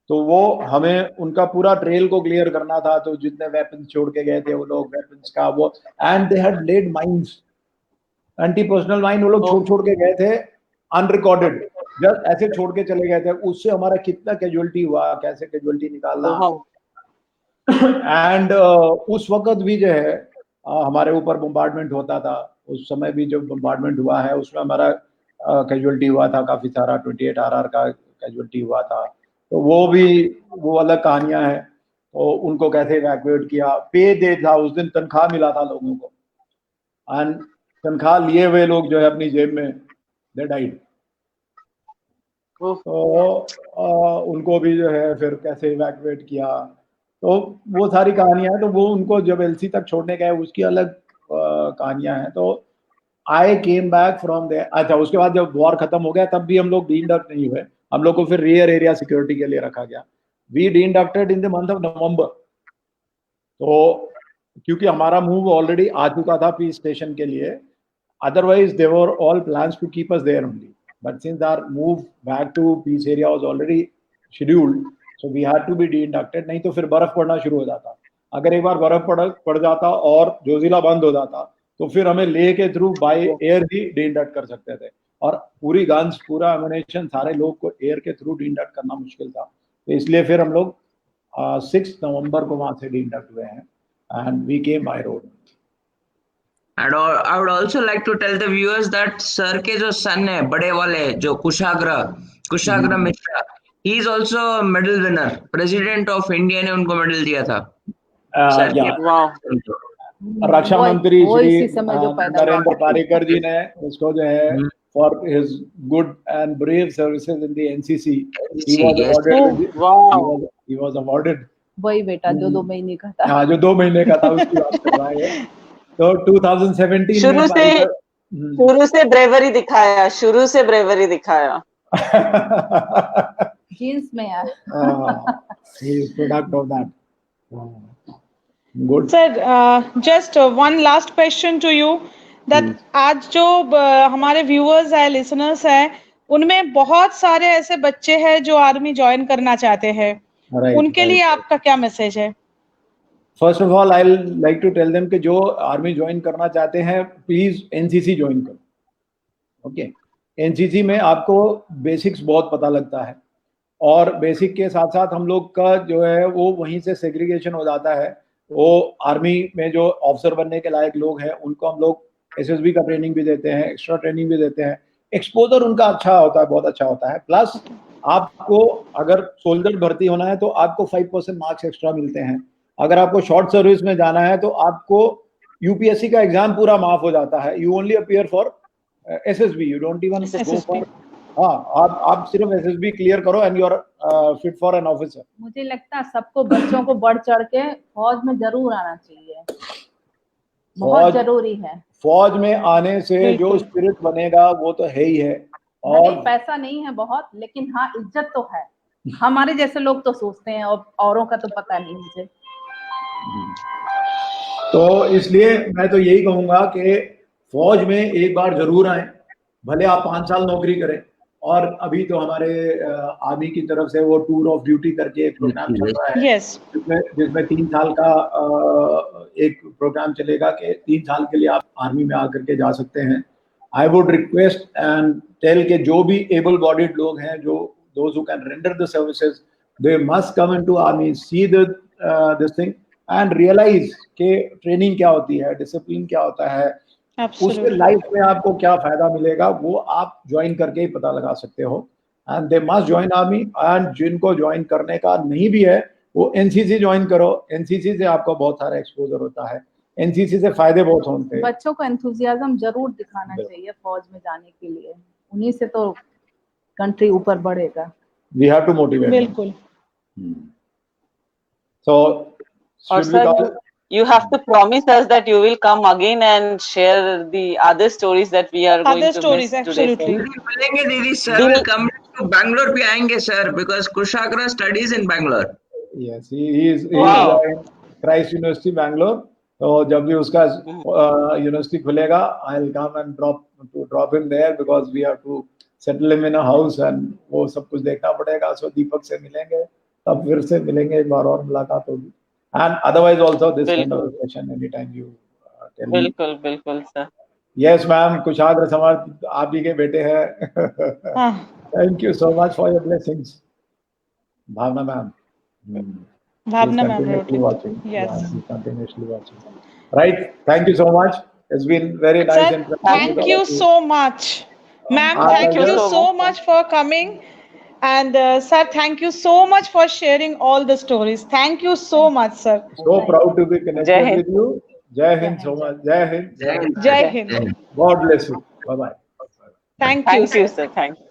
तो वो हमें उनका पूरा ट्रेल को क्लियर करना था, तो जितने वेपन्स छोड़ के गए थे वो लोग वेपन्स का वो, and they had laid mines, anti personnel mine वो लोग छोड़ के गए थे अनरिकॉर्डेड, जस्ट ऐसे छोड़ के चले गए थे। उससे हमारा कितना कैजुअलिटी हुआ, कैसे कैजुअलिटी निकालना। एंड उस वक्त भी जो है हमारे ऊपर बम्बार्डमेंट होता था, उस समय भी जो बम्बार्डमेंट हुआ है उसमें हमारा कैजुअलिटी हुआ था काफी सारा, 28 RR का कैजुअलिटी हुआ था। तो वो अलग कहानियां हैं। तो उनको कैसे इवैक्यूएट किया, पे डे था उस दिन, तनख्वाह मिला था लोगों को, एंड तनख्वाह लिए हुए लोग जो है अपनी जेब में दे डाइड। तो उनको भी जो है फिर कैसे इवैक्यूएट किया, तो वो सारी कहानियां हैं। तो वो उनको जब एलसी तक छोड़ने गए उसकी अलग कहानियां हैं। तो आई केम बैक फ्रॉम देयर। अच्छा, उसके बाद जब वॉर खत्म हो गया तब भी हम लोग डीइंडक्ट नहीं हुए, हम लोग को फिर रियर एरिया सिक्योरिटी के लिए रखा गया। We deinducted in the month of November. तो क्योंकि हमारा मूव ऑलरेडी आ चुका था पीस स्टेशन के लिए, otherwise they were all plans to keep us there only, but since our move back to peace area was already scheduled, so we had to be de-inducted। नहीं तो फिर बर्फ पड़ना शुरू हो जाता, अगर एक बार बर्फ पड़ जाता और जोजिला बंद हो जाता तो फिर हमें ले के through by air he de-induct कर सकते थे, और पूरी गन्स पूरा एमुनेशन सारे लोग को एयर के थ्रू de-induct करना मुश्किल था। तो इसलिए फिर हम लोग 6 नवंबर को वहां से de-induct हुए हैं, and we came by road। And I would also like to tell the viewers that sir के जो सन है बड़े वाले जो Kushagra Mishra, he is also medal winner, president of India ने उनको मेडल दिया था। रक्षा मंत्री श्री नरेंद्र पारिकर जी ने उसको जो है for his good and brave services in the NCC he was awarded। वही बेटा जो 2 महीने का था। हाँ, जो 2 महीने का था उसकी बात कर रहा है। तो 2017 शुरू से ब्रेवरी दिखाया, जीन्स में यार। he is product of that। Good। Sir, just one last question to you, that आज जो हमारे व्यूअर्स है, लिसनर्स है, उनमें बहुत सारे ऐसे बच्चे हैं जो आर्मी ज्वाइन करना चाहते हैं, उनके लिए आपका क्या मैसेज है? First of all I like to tell them कि जो आर्मी ज्वाइन करना चाहते हैं प्लीज एनसीसी ज्वाइन करो। ओके, एनसीसी में आपको बेसिक्स बहुत पता लगता है, और बेसिक के साथ साथ हम लोग का जो है वो वहीं से सेग्रीगेशन हो जाता है। वो आर्मी में जो ऑफिसर बनने के लायक लोग हैं उनको हम लोग एसएसबी का ट्रेनिंग भी देते हैं, एक्स्ट्रा ट्रेनिंग भी देते हैं, एक्सपोजर उनका अच्छा होता है, बहुत अच्छा होता है। प्लस आपको अगर सोल्जर भर्ती होना है तो आपको 5% मार्क्स एक्स्ट्रा मिलते हैं। अगर आपको शॉर्ट सर्विस में जाना है तो आपको यूपीएससी का एग्जाम पूरा माफ हो जाता है। You only appear for SSB, you don't even go for, आप सिर्फ एसएसबी क्लियर करो and you are fit for an officer. मुझे लगता है सबको बच्चों को बढ़ चढ़ के फौज में जरूर आना चाहिए, बहुत जरूरी है। फौज में आने से जो स्पिरिट बनेगा वो तो है ही है, और पैसा नहीं है बहुत, लेकिन हाँ इज्जत तो है। हमारे जैसे लोग तो सोचते हैं, और औरों का तो पता नहीं मुझे। तो इसलिए मैं तो यही कहूंगा कि फौज में एक बार जरूर आए, भले आप 5 साल नौकरी करें। और अभी तो हमारे आर्मी की तरफ से वो टूर ऑफ ड्यूटी करके एक प्रोग्राम चल रहा है, जिसमें 3 साल का एक प्रोग्राम चलेगा कि 3 साल के लिए आप आर्मी में आकर के जा सकते हैं। I would request and tell के जो भी एबल बॉडीड लोग हैं, जो those who can render the services, they must come into army, see this thing and realise कि ट्रेनिंग क्या होती है, डिसिप्लिन क्या होता है, उसके Absolutely. लाइफ में आपको क्या फायदा मिलेगा वो आप ज्वाइन करके ही पता लगा सकते हो। And they must join army. And जिनको ज्वाइन करने का नहीं भी है वो एनसीसी ज्वाइन करो। एनसीसी से आपको बहुत सारा एक्सपोजर होता है, एनसीसी से फायदे बहुत होते हैं। बच्चों को एंथुजियाज्म जरूर दिखाना चाहिए फौज में जाने के लिए, उन्हीं से तो कंट्री ऊपर बढ़ेगा। We have to motivate. बिल्कुल। सो और sir, you have to promise us that you will come again and share the other stories that we are going Other to stories, miss today. absolutely. मिलेंगे दीदी, sir will come to Bangalore भी आएंगे sir, because Kushagra studies in Bangalore. Yes, he is Wow. in Christ University Bangalore. तो जब भी उसका university खुलेगा, I'll come and drop him there because we have to settle him in a house and वो सब कुछ देखना पड़ेगा। So दीपक से मिलेंगे, तब फिर से मिलेंगे, एक बार और मुलाकात होगी। And otherwise also this kind of session anytime you tell me. बिल्कुल सर। Yes ma'am, कुशाग्र समाज आप ही के बेटे हैं। Thank you so much for your blessings, Bhavna ma'am. Bhavna He's ma'am continuously wrote watching. it. Yes. Yeah, he's continuously watching. Right. Thank you so much. It's been very nice. Sir, interacting with thank all you of so much. Ma'am, Our thank you pleasure. so much for coming. And sir, thank you so much for sharing all the stories. Thank you so much, sir. So proud to be Jai connected Hind. with you. Jai Hind so much. Jai Hind. Jai Hind. Jai Hind. God bless you. Bye bye. Thank you, Thank you sir. sir, thank you.